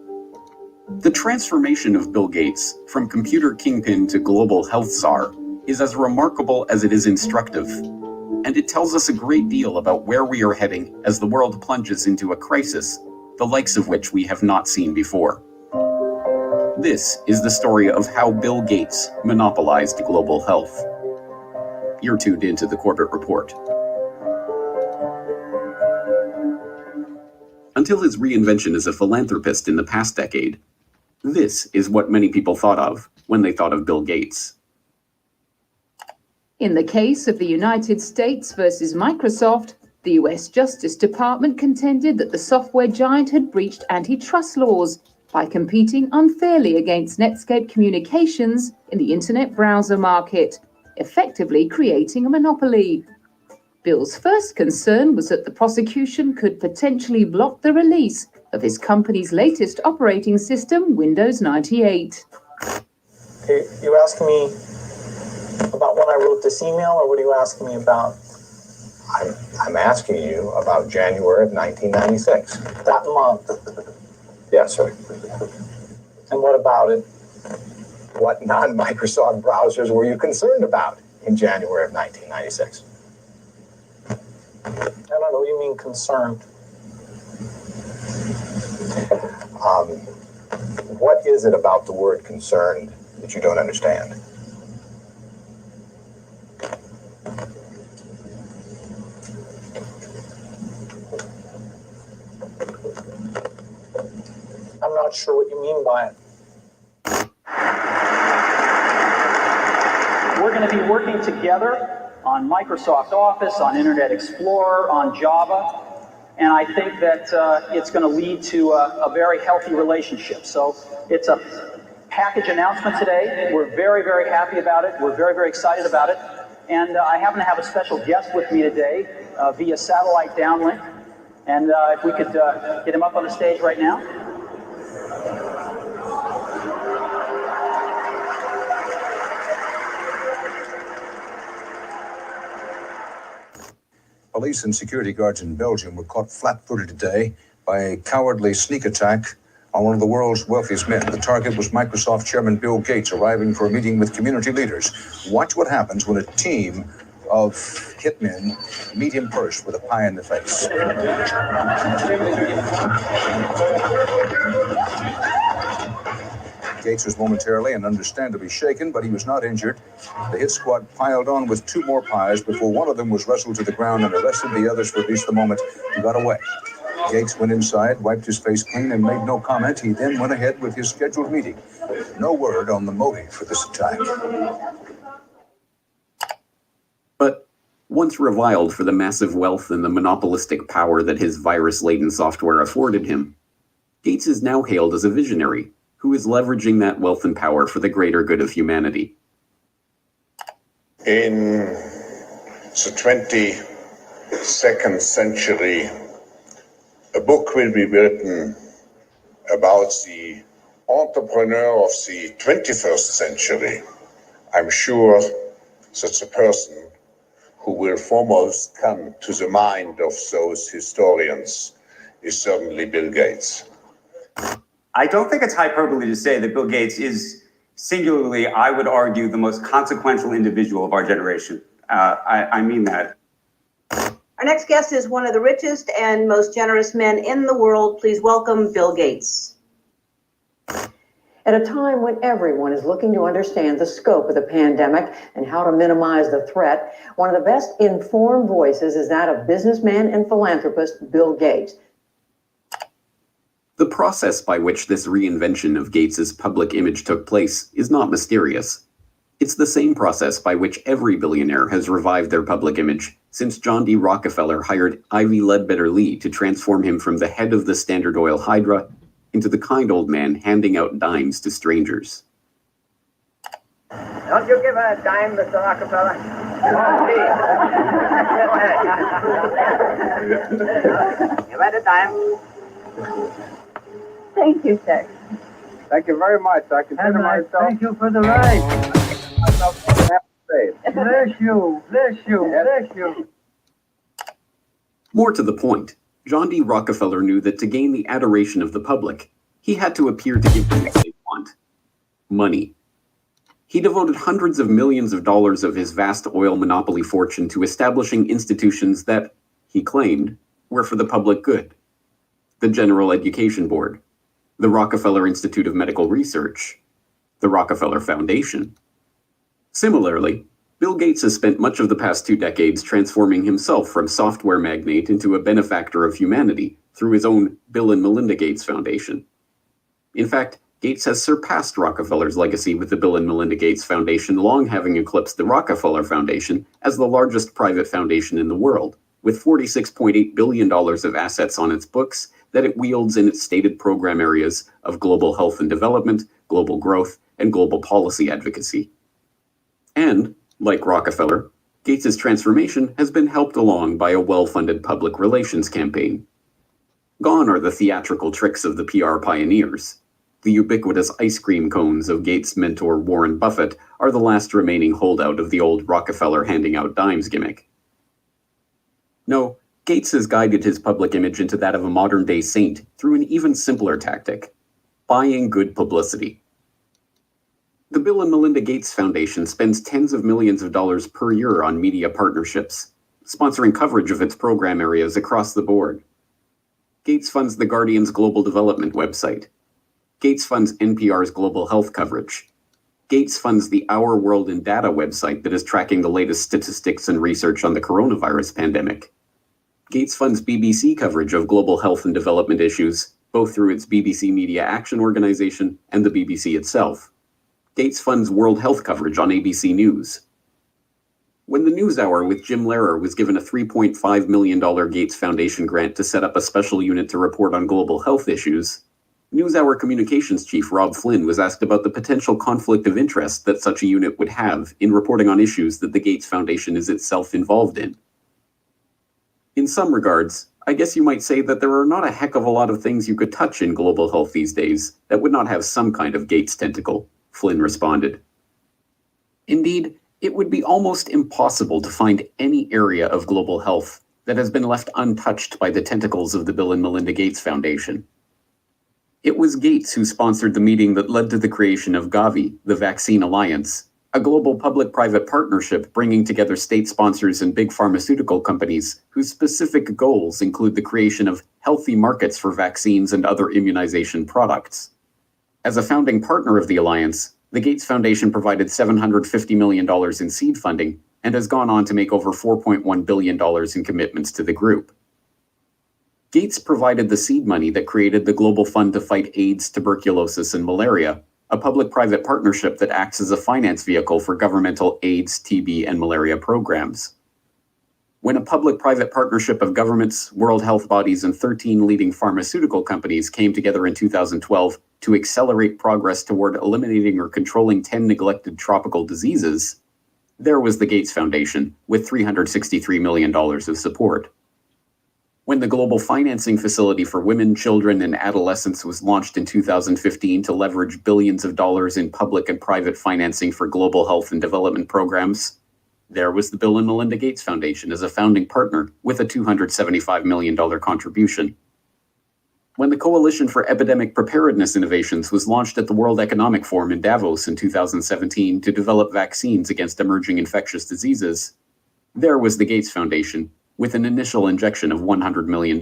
[SPEAKER 12] The transformation of Bill Gates from computer kingpin to global health czar is as remarkable as it is instructive, and it tells us a great deal about where we are heading as the world plunges into a crisis, the likes of which we have not seen before. This is the story of how Bill Gates monopolized global health. You're tuned into the Corbett Report. Until his reinvention as a philanthropist in the past decade, this is what many people thought of when they thought of Bill Gates.
[SPEAKER 14] In the case of the United States versus Microsoft, the US Justice Department contended that the software giant had breached antitrust laws by competing unfairly against Netscape Communications in the internet browser market, effectively creating a monopoly. Bill's first concern was that the prosecution could potentially block the release of his company's latest operating system, Windows 98.
[SPEAKER 2] Okay, you asking me about when I wrote this email, or what are you asking me about?
[SPEAKER 6] I'm asking you about January of 1996.
[SPEAKER 2] That month.
[SPEAKER 6] Yes, sir.
[SPEAKER 2] And what about it?
[SPEAKER 6] What non-Microsoft browsers were you concerned about in January of 1996?
[SPEAKER 2] I don't know what you mean concerned.
[SPEAKER 6] What is it about the word concerned that you don't understand?
[SPEAKER 2] I'm not sure what you mean by it.
[SPEAKER 15] We're going to be working together on Microsoft Office, on Internet Explorer, on Java, and I think that it's going to lead to a very healthy relationship. So it's a package announcement today. We're very, very happy about it. We're very, very excited about it. And I happen to have a special guest with me today via satellite downlink. And if we could get him up on the stage right now.
[SPEAKER 11] Police and security guards in Belgium were caught flat-footed today by a cowardly sneak attack on one of the world's wealthiest men. The target was Microsoft Chairman Bill Gates, arriving for a meeting with community leaders. Watch what happens when a team of hitmen meet him first with a pie in the face. Gates was momentarily and understandably shaken, but he was not injured. The hit squad piled on with two more pies before one of them was wrestled to the ground and arrested. The others released the moment he got away. Gates went inside, wiped his face clean, and made no comment. He then went ahead with his scheduled meeting. No word on the motive for this attack.
[SPEAKER 12] But once reviled for the massive wealth and the monopolistic power that his virus-laden software afforded him, Gates is now hailed as a visionary who is leveraging that wealth and power for the greater good of humanity.
[SPEAKER 16] In the 22nd century, a book will be written about the entrepreneur of the 21st century. I'm sure that the person who will foremost come to the mind of those historians is certainly Bill Gates.
[SPEAKER 17] I don't think it's hyperbole to say that Bill Gates is singularly, I would argue, the most consequential individual of our generation. I mean that.
[SPEAKER 18] Our next guest is one of the richest and most generous men in the world. Please welcome Bill Gates.
[SPEAKER 3] At a time when everyone is looking to understand the scope of the pandemic and how to minimize the threat, one of the best informed voices is that of businessman and philanthropist Bill Gates.
[SPEAKER 12] The process by which this reinvention of Gates's public image took place is not mysterious. It's the same process by which every billionaire has revived their public image since John D. Rockefeller hired Ivy Ledbetter Lee to transform him from the head of the Standard Oil Hydra into the kind old man handing out dimes to strangers.
[SPEAKER 19] Don't you give a dime, Mr. Rockefeller? You had a dime.
[SPEAKER 18] Thank you, sir.
[SPEAKER 19] Thank you very much. I consider myself.
[SPEAKER 20] Thank you for the ride. Bless you, bless you, bless you.
[SPEAKER 12] More to the point, John D. Rockefeller knew that to gain the adoration of the public, He had to appear to give them what they want: money. He devoted hundreds of millions of dollars of his vast oil monopoly fortune to establishing institutions that, he claimed, were for the public good. The General Education Board, the Rockefeller Institute of Medical Research, the Rockefeller Foundation. Similarly, Bill Gates has spent much of the past 2 decades transforming himself from software magnate into a benefactor of humanity through his own Bill and Melinda Gates Foundation. In fact, Gates has surpassed Rockefeller's legacy, with the Bill and Melinda Gates Foundation long having eclipsed the Rockefeller Foundation as the largest private foundation in the world, with $46.8 billion of assets on its books that it wields in its stated program areas of global health and development, global growth, and global policy advocacy. And, like Rockefeller, Gates's transformation has been helped along by a well-funded public relations campaign. Gone are the theatrical tricks of the PR pioneers. The ubiquitous ice cream cones of Gates' mentor Warren Buffett are the last remaining holdout of the old Rockefeller handing out dimes gimmick. No, Gates has guided his public image into that of a modern-day saint through an even simpler tactic: buying good publicity. The Bill and Melinda Gates Foundation spends tens of millions of dollars per year on media partnerships, sponsoring coverage of its program areas across the board. Gates funds The Guardian's global development website. Gates funds NPR's global health coverage. Gates funds the Our World in Data website that is tracking the latest statistics and research on the coronavirus pandemic. Gates funds BBC coverage of global health and development issues, both through its BBC Media Action Organization and the BBC itself. Gates funds World Health coverage on ABC News. When the NewsHour with Jim Lehrer was given a $3.5 million Gates Foundation grant to set up a special unit to report on global health issues, NewsHour communications chief Rob Flynn was asked about the potential conflict of interest that such a unit would have in reporting on issues that the Gates Foundation is itself involved in. In some regards, I guess you might say that there are not a heck of a lot of things you could touch in global health these days that would not have some kind of Gates tentacle, Flynn responded. Indeed, it would be almost impossible to find any area of global health that has been left untouched by the tentacles of the Bill and Melinda Gates Foundation. It was Gates who sponsored the meeting that led to the creation of Gavi, the Vaccine Alliance, a global public-private partnership bringing together state sponsors and big pharmaceutical companies whose specific goals include the creation of healthy markets for vaccines and other immunization products. As a founding partner of the alliance, the Gates Foundation provided $750 million in seed funding and has gone on to make over $4.1 billion in commitments to the group. Gates provided the seed money that created the Global Fund to Fight AIDS, Tuberculosis, and Malaria, a public-private partnership that acts as a finance vehicle for governmental AIDS, TB, and malaria programs. When a public-private partnership of governments, world health bodies, and 13 leading pharmaceutical companies came together in 2012 to accelerate progress toward eliminating or controlling 10 neglected tropical diseases, there was the Gates Foundation with $363 million of support. When the Global Financing Facility for Women, Children, and Adolescents was launched in 2015 to leverage billions of dollars in public and private financing for global health and development programs, there was the Bill and Melinda Gates Foundation as a founding partner with a $275 million contribution. When the Coalition for Epidemic Preparedness Innovations was launched at the World Economic Forum in Davos in 2017 to develop vaccines against emerging infectious diseases, there was the Gates Foundation with an initial injection of $100 million.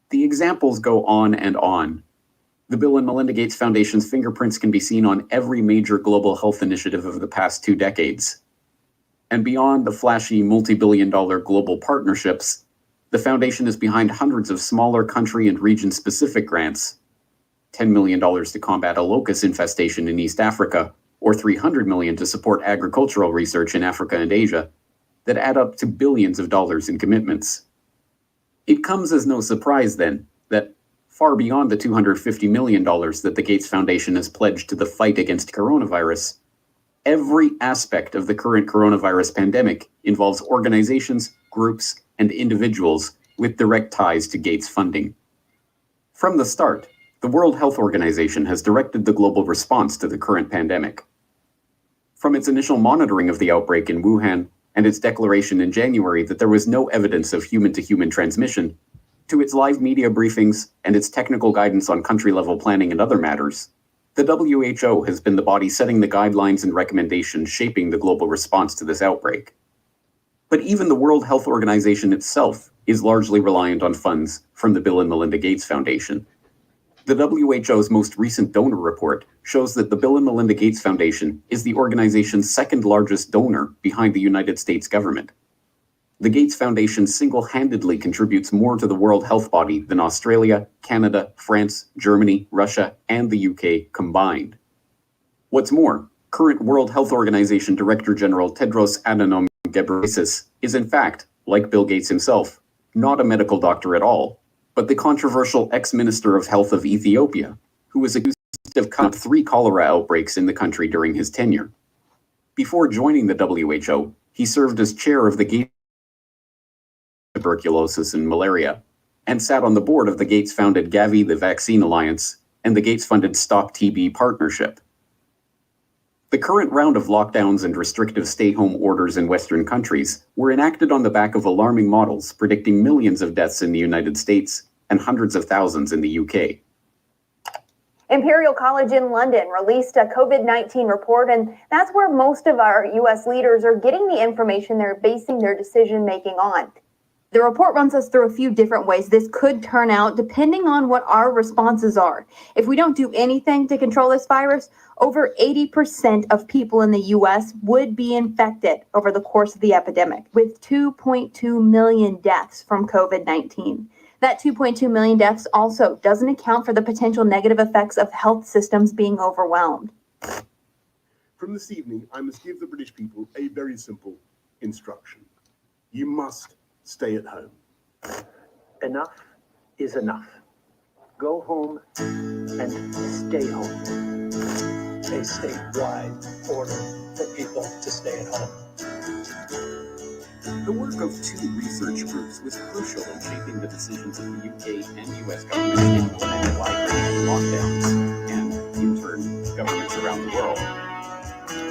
[SPEAKER 12] The examples go on and on. The Bill and Melinda Gates Foundation's fingerprints can be seen on every major global health initiative of the past 2 decades. And beyond the flashy multi-billion-dollar global partnerships, the foundation is behind hundreds of smaller country and region-specific grants, $10 million to combat a locust infestation in East Africa, or $300 million to support agricultural research in Africa and Asia, that add up to billions of dollars in commitments. It comes as no surprise, then, that far beyond the $250 million that the Gates Foundation has pledged to the fight against coronavirus, every aspect of the current coronavirus pandemic involves organizations, groups, and individuals with direct ties to Gates funding. From the start, the World Health Organization has directed the global response to the current pandemic. From its initial monitoring of the outbreak in Wuhan and its declaration in January that there was no evidence of human-to-human transmission, To its live media briefings and its technical guidance on country-level planning and other matters, the WHO has been the body setting the guidelines and recommendations shaping the global response to this outbreak. But even the World Health Organization itself is largely reliant on funds from the Bill and Melinda Gates Foundation. The WHO's most recent donor report shows that the Bill and Melinda Gates Foundation is the organization's second largest donor behind the United States government. The Gates Foundation single-handedly contributes more to the World Health Body than Australia, Canada, France, Germany, Russia, and the UK combined. What's more, current World Health Organization Director General Tedros Adhanom Ghebreyesus is in fact, like Bill Gates himself, not a medical doctor at all, but the controversial ex-Minister of Health of Ethiopia, who was accused of covering up 3 cholera outbreaks in the country during his tenure. Before joining the WHO, he served as chair of the Gates Tuberculosis and Malaria, and sat on the board of the Gates-founded Gavi, the Vaccine Alliance, and the Gates-funded Stop TB Partnership. The current round of lockdowns and restrictive stay-home orders in Western countries were enacted on the back of alarming models predicting millions of deaths in the United States and hundreds of thousands in the UK.
[SPEAKER 21] Imperial College in London released a COVID-19 report, and that's where most of our U.S. leaders are getting the information they're basing their decision-making on. The report runs us through a few different ways this could turn out depending on what our responses are. If we don't do anything to control this virus, over 80% of people in the U.S. would be infected over the course of the epidemic, with 2.2 million deaths from COVID-19. That 2.2 million deaths also doesn't account for the potential negative effects of health systems being overwhelmed.
[SPEAKER 22] From this evening, I must give the British people a very simple instruction. You must stay at home.
[SPEAKER 23] Enough is enough. Go home and stay home.
[SPEAKER 24] A statewide order for people to stay at home.
[SPEAKER 12] The work of 2 research groups was crucial in shaping the decisions of the UK and US governments to implement wide-ranging lockdowns, and, in turn, governments around the world.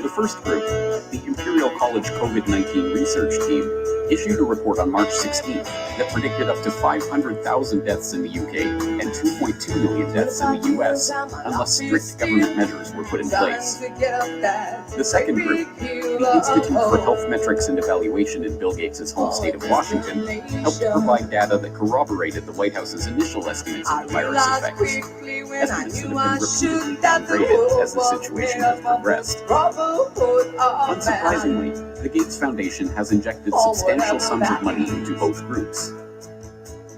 [SPEAKER 12] The first group, the Imperial College COVID-19 research team, issued a report on March 16th that predicted up to 500,000 deaths in the UK and 2.2 million deaths in the US unless strict government measures were put in place. The second group, the Institute for Health Metrics and Evaluation in Bill Gates' home state of Washington, helped provide data that corroborated the White House's initial estimates of the virus effects, estimates that have been repeatedly downgraded as the situation has progressed. Unsurprisingly, the Gates Foundation has injected substantial sums of money into both groups.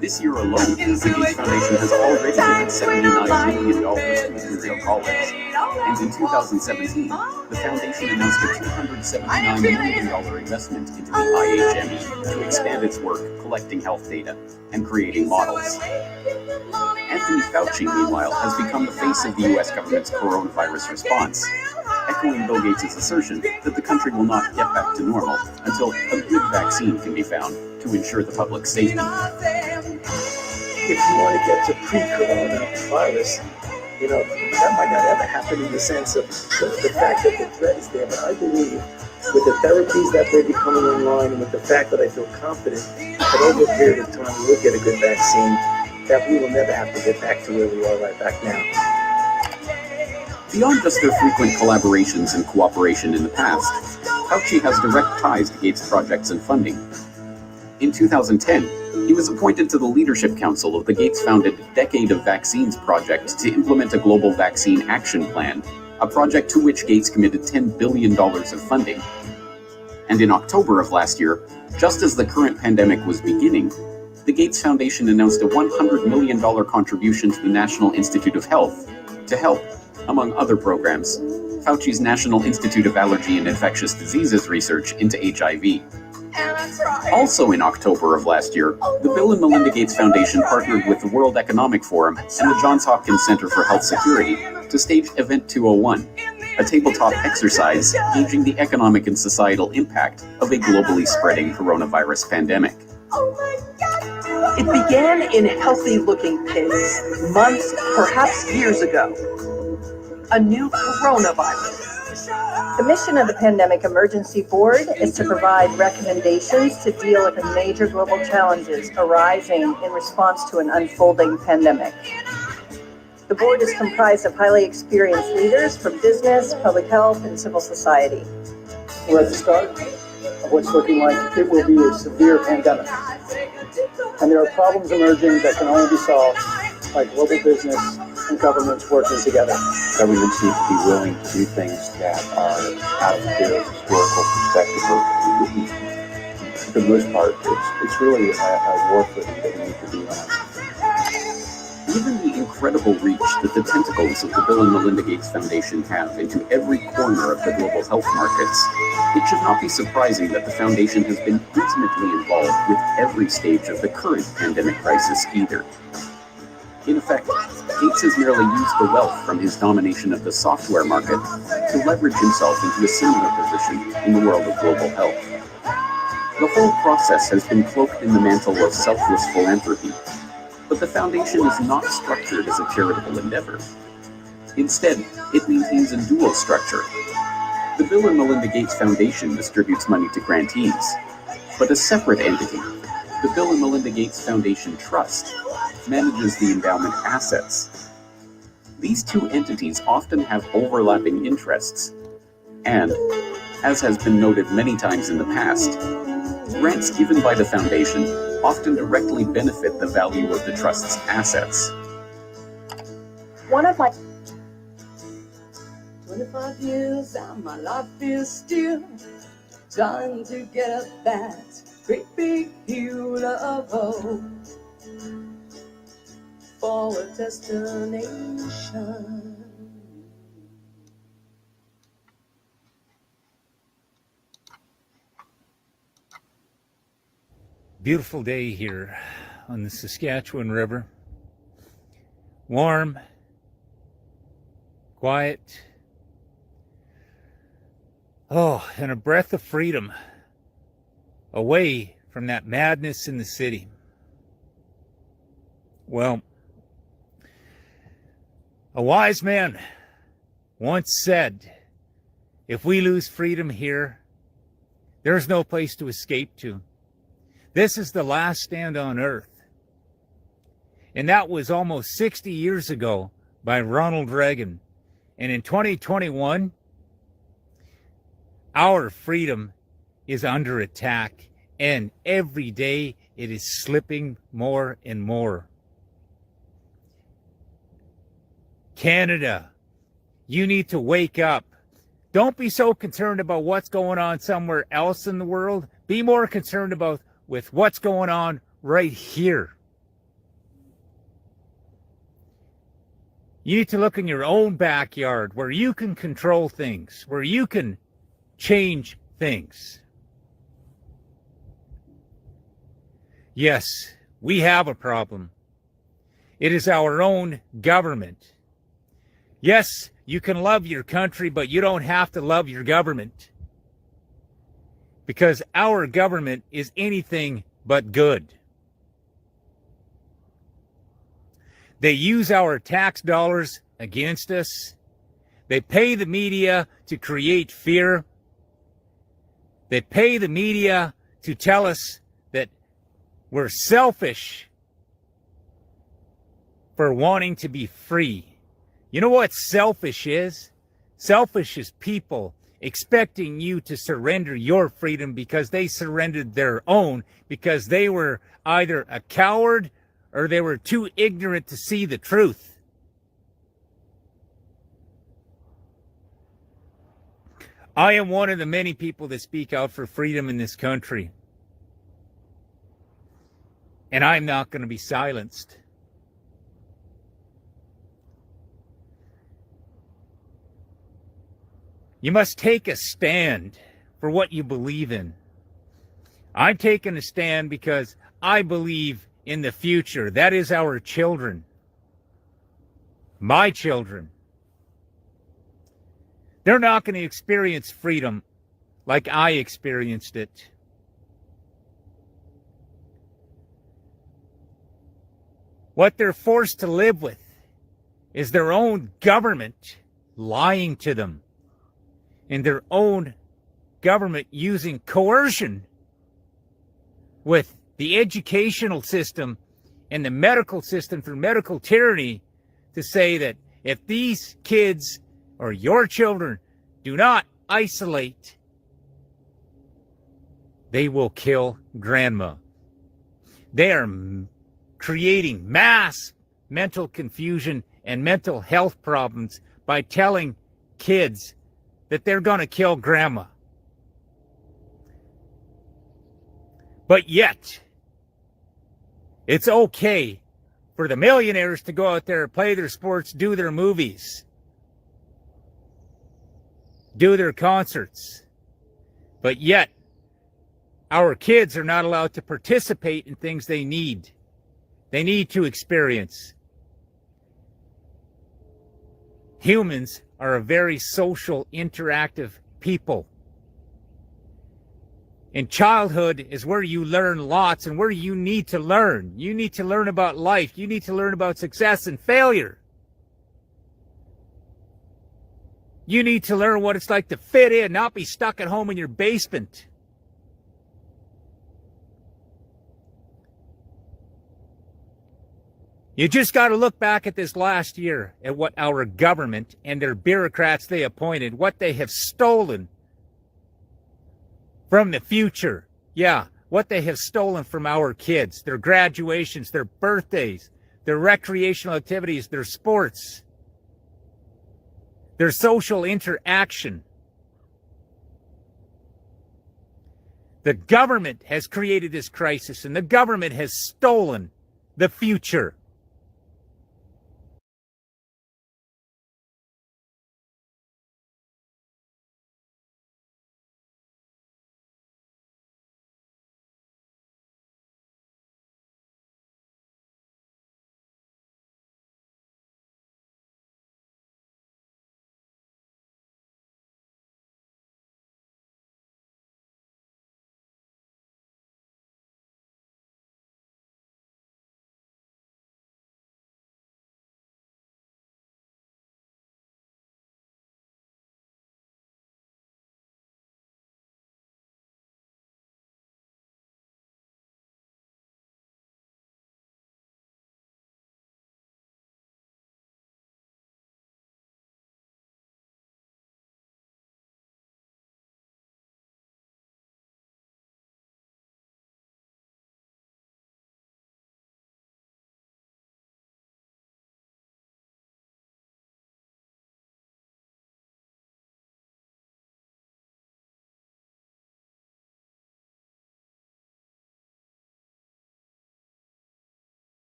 [SPEAKER 12] This year alone, the Gates Foundation has already given $79 million to Imperial College, and in 2017, the Foundation announced a $279 million investment into the IHME to expand its work collecting health data and creating models. Anthony Fauci, meanwhile, has become the face of the US government's coronavirus response, echoing Bill Gates' assertion that the country will not get back to normal until a good vaccine can be found to ensure the public's safety.
[SPEAKER 24] If you want to get to pre-coronavirus, that might not ever happen in the sense of the fact that the threat is there. But I believe with the therapies that may be coming online and with the fact that I feel confident that over a period of time we will get a good vaccine, that we will never have to get back to where we are right back now.
[SPEAKER 12] Beyond just their frequent collaborations and cooperation in the past, Fauci has direct ties to Gates projects and funding. In 2010, he was appointed to the Leadership Council of the Gates-founded Decade of Vaccines project to implement a global vaccine action plan, a project to which Gates committed $10 billion of funding. And in October of last year, just as the current pandemic was beginning, the Gates Foundation announced a $100 million contribution to the National Institute of Health to help, among other programs, Fauci's National Institute of Allergy and Infectious Diseases research into HIV. Also in October of last year, the Bill and Melinda Gates Foundation partnered with the World Economic Forum and the Johns Hopkins Center for Health Security to stage Event 201, a tabletop exercise gauging the economic and societal impact of a globally spreading coronavirus pandemic.
[SPEAKER 25] It began in healthy-looking pigs months, perhaps years ago. A new coronavirus
[SPEAKER 1] The mission of the Pandemic Emergency Board is to provide recommendations to deal with the major global challenges arising in response to an unfolding pandemic. The board is comprised of highly experienced leaders from business, public health, and civil society.
[SPEAKER 5] We're at the start of what's looking like it will be a severe pandemic. And there are problems emerging that can only be solved by global business and governments working together.
[SPEAKER 7] Governments need to be willing to do things that are out of their historical perspective. For the most part, it's really a war footing that we need to be on.
[SPEAKER 12] Given the incredible reach that the tentacles of the Bill and Melinda Gates Foundation have into every corner of the global health markets, it should not be surprising that the foundation has been intimately involved with every stage of the current pandemic crisis either. In effect, Gates has merely used the wealth from his domination of the software market to leverage himself into a similar position in the world of global health. The whole process has been cloaked in the mantle of selfless philanthropy, but the foundation is not structured as a charitable endeavor. Instead, it maintains a dual structure. The Bill and Melinda Gates Foundation distributes money to grantees, but a separate entity, the Bill and Melinda Gates Foundation Trust, manages the endowment assets. These two entities often have overlapping interests, and, as has been noted many times in the past, grants given by the foundation often directly benefit the value of the trust's assets.
[SPEAKER 1] One of my
[SPEAKER 9] 25 years and my life is still trying to get up that great big hill of hope for a destination.
[SPEAKER 10] Beautiful day here on the Saskatchewan River. Warm, quiet. Oh, and a breath of freedom away from that madness in the city. Well, a wise man once said, if we lose freedom here, there's no place to escape to. This is the last stand on earth. And that was almost 60 years ago by Ronald Reagan. And in 2021, our freedom is under attack. And every day it is slipping more and more. Canada, you need to wake up. Don't be so concerned about what's going on somewhere else in the world. Be more concerned about with what's going on right here. You need to look in your own backyard where you can control things, where you can change things. Yes, we have a problem. It is our own government. Yes, you can love your country, but you don't have to love your government. Because our government is anything but good. They use our tax dollars against us. They pay the media to create fear. They pay the media to tell us that we're selfish for wanting to be free. You know what selfish is? Selfish is people expecting you to surrender your freedom because they surrendered their own, because they were either a coward or they were too ignorant to see the truth. I am one of the many people that speak out for freedom in this country. And I'm not going to be silenced. You must take a stand for what you believe in. I'm taking a stand because I believe in the future. That is our children. My children. They're not going to experience freedom like I experienced it. What they're forced to live with is their own government lying to them. and their own government using coercion with the educational system and the medical system for medical tyranny to say that if these kids or your children do not isolate, they will kill grandma. They are creating mass mental confusion and mental health problems by telling kids that they're going to kill grandma. But yet, it's okay for the millionaires to go out there, play their sports, do their movies, do their concerts. But yet, our kids are not allowed to participate in things they need. They need to experience. Humans are a very social, interactive people. And childhood is where you learn lots and where you need to learn. You need to learn about life. You need to learn about success and failure. You need to learn what it's like to fit in, not be stuck at home in your basement. You just got to look back at this last year at what our government and their bureaucrats they appointed, what they have stolen from the future. Yeah, what they have stolen from our kids, their graduations, their birthdays, their recreational activities, their sports, their social interaction. The government has created this crisis, and the government has stolen the future.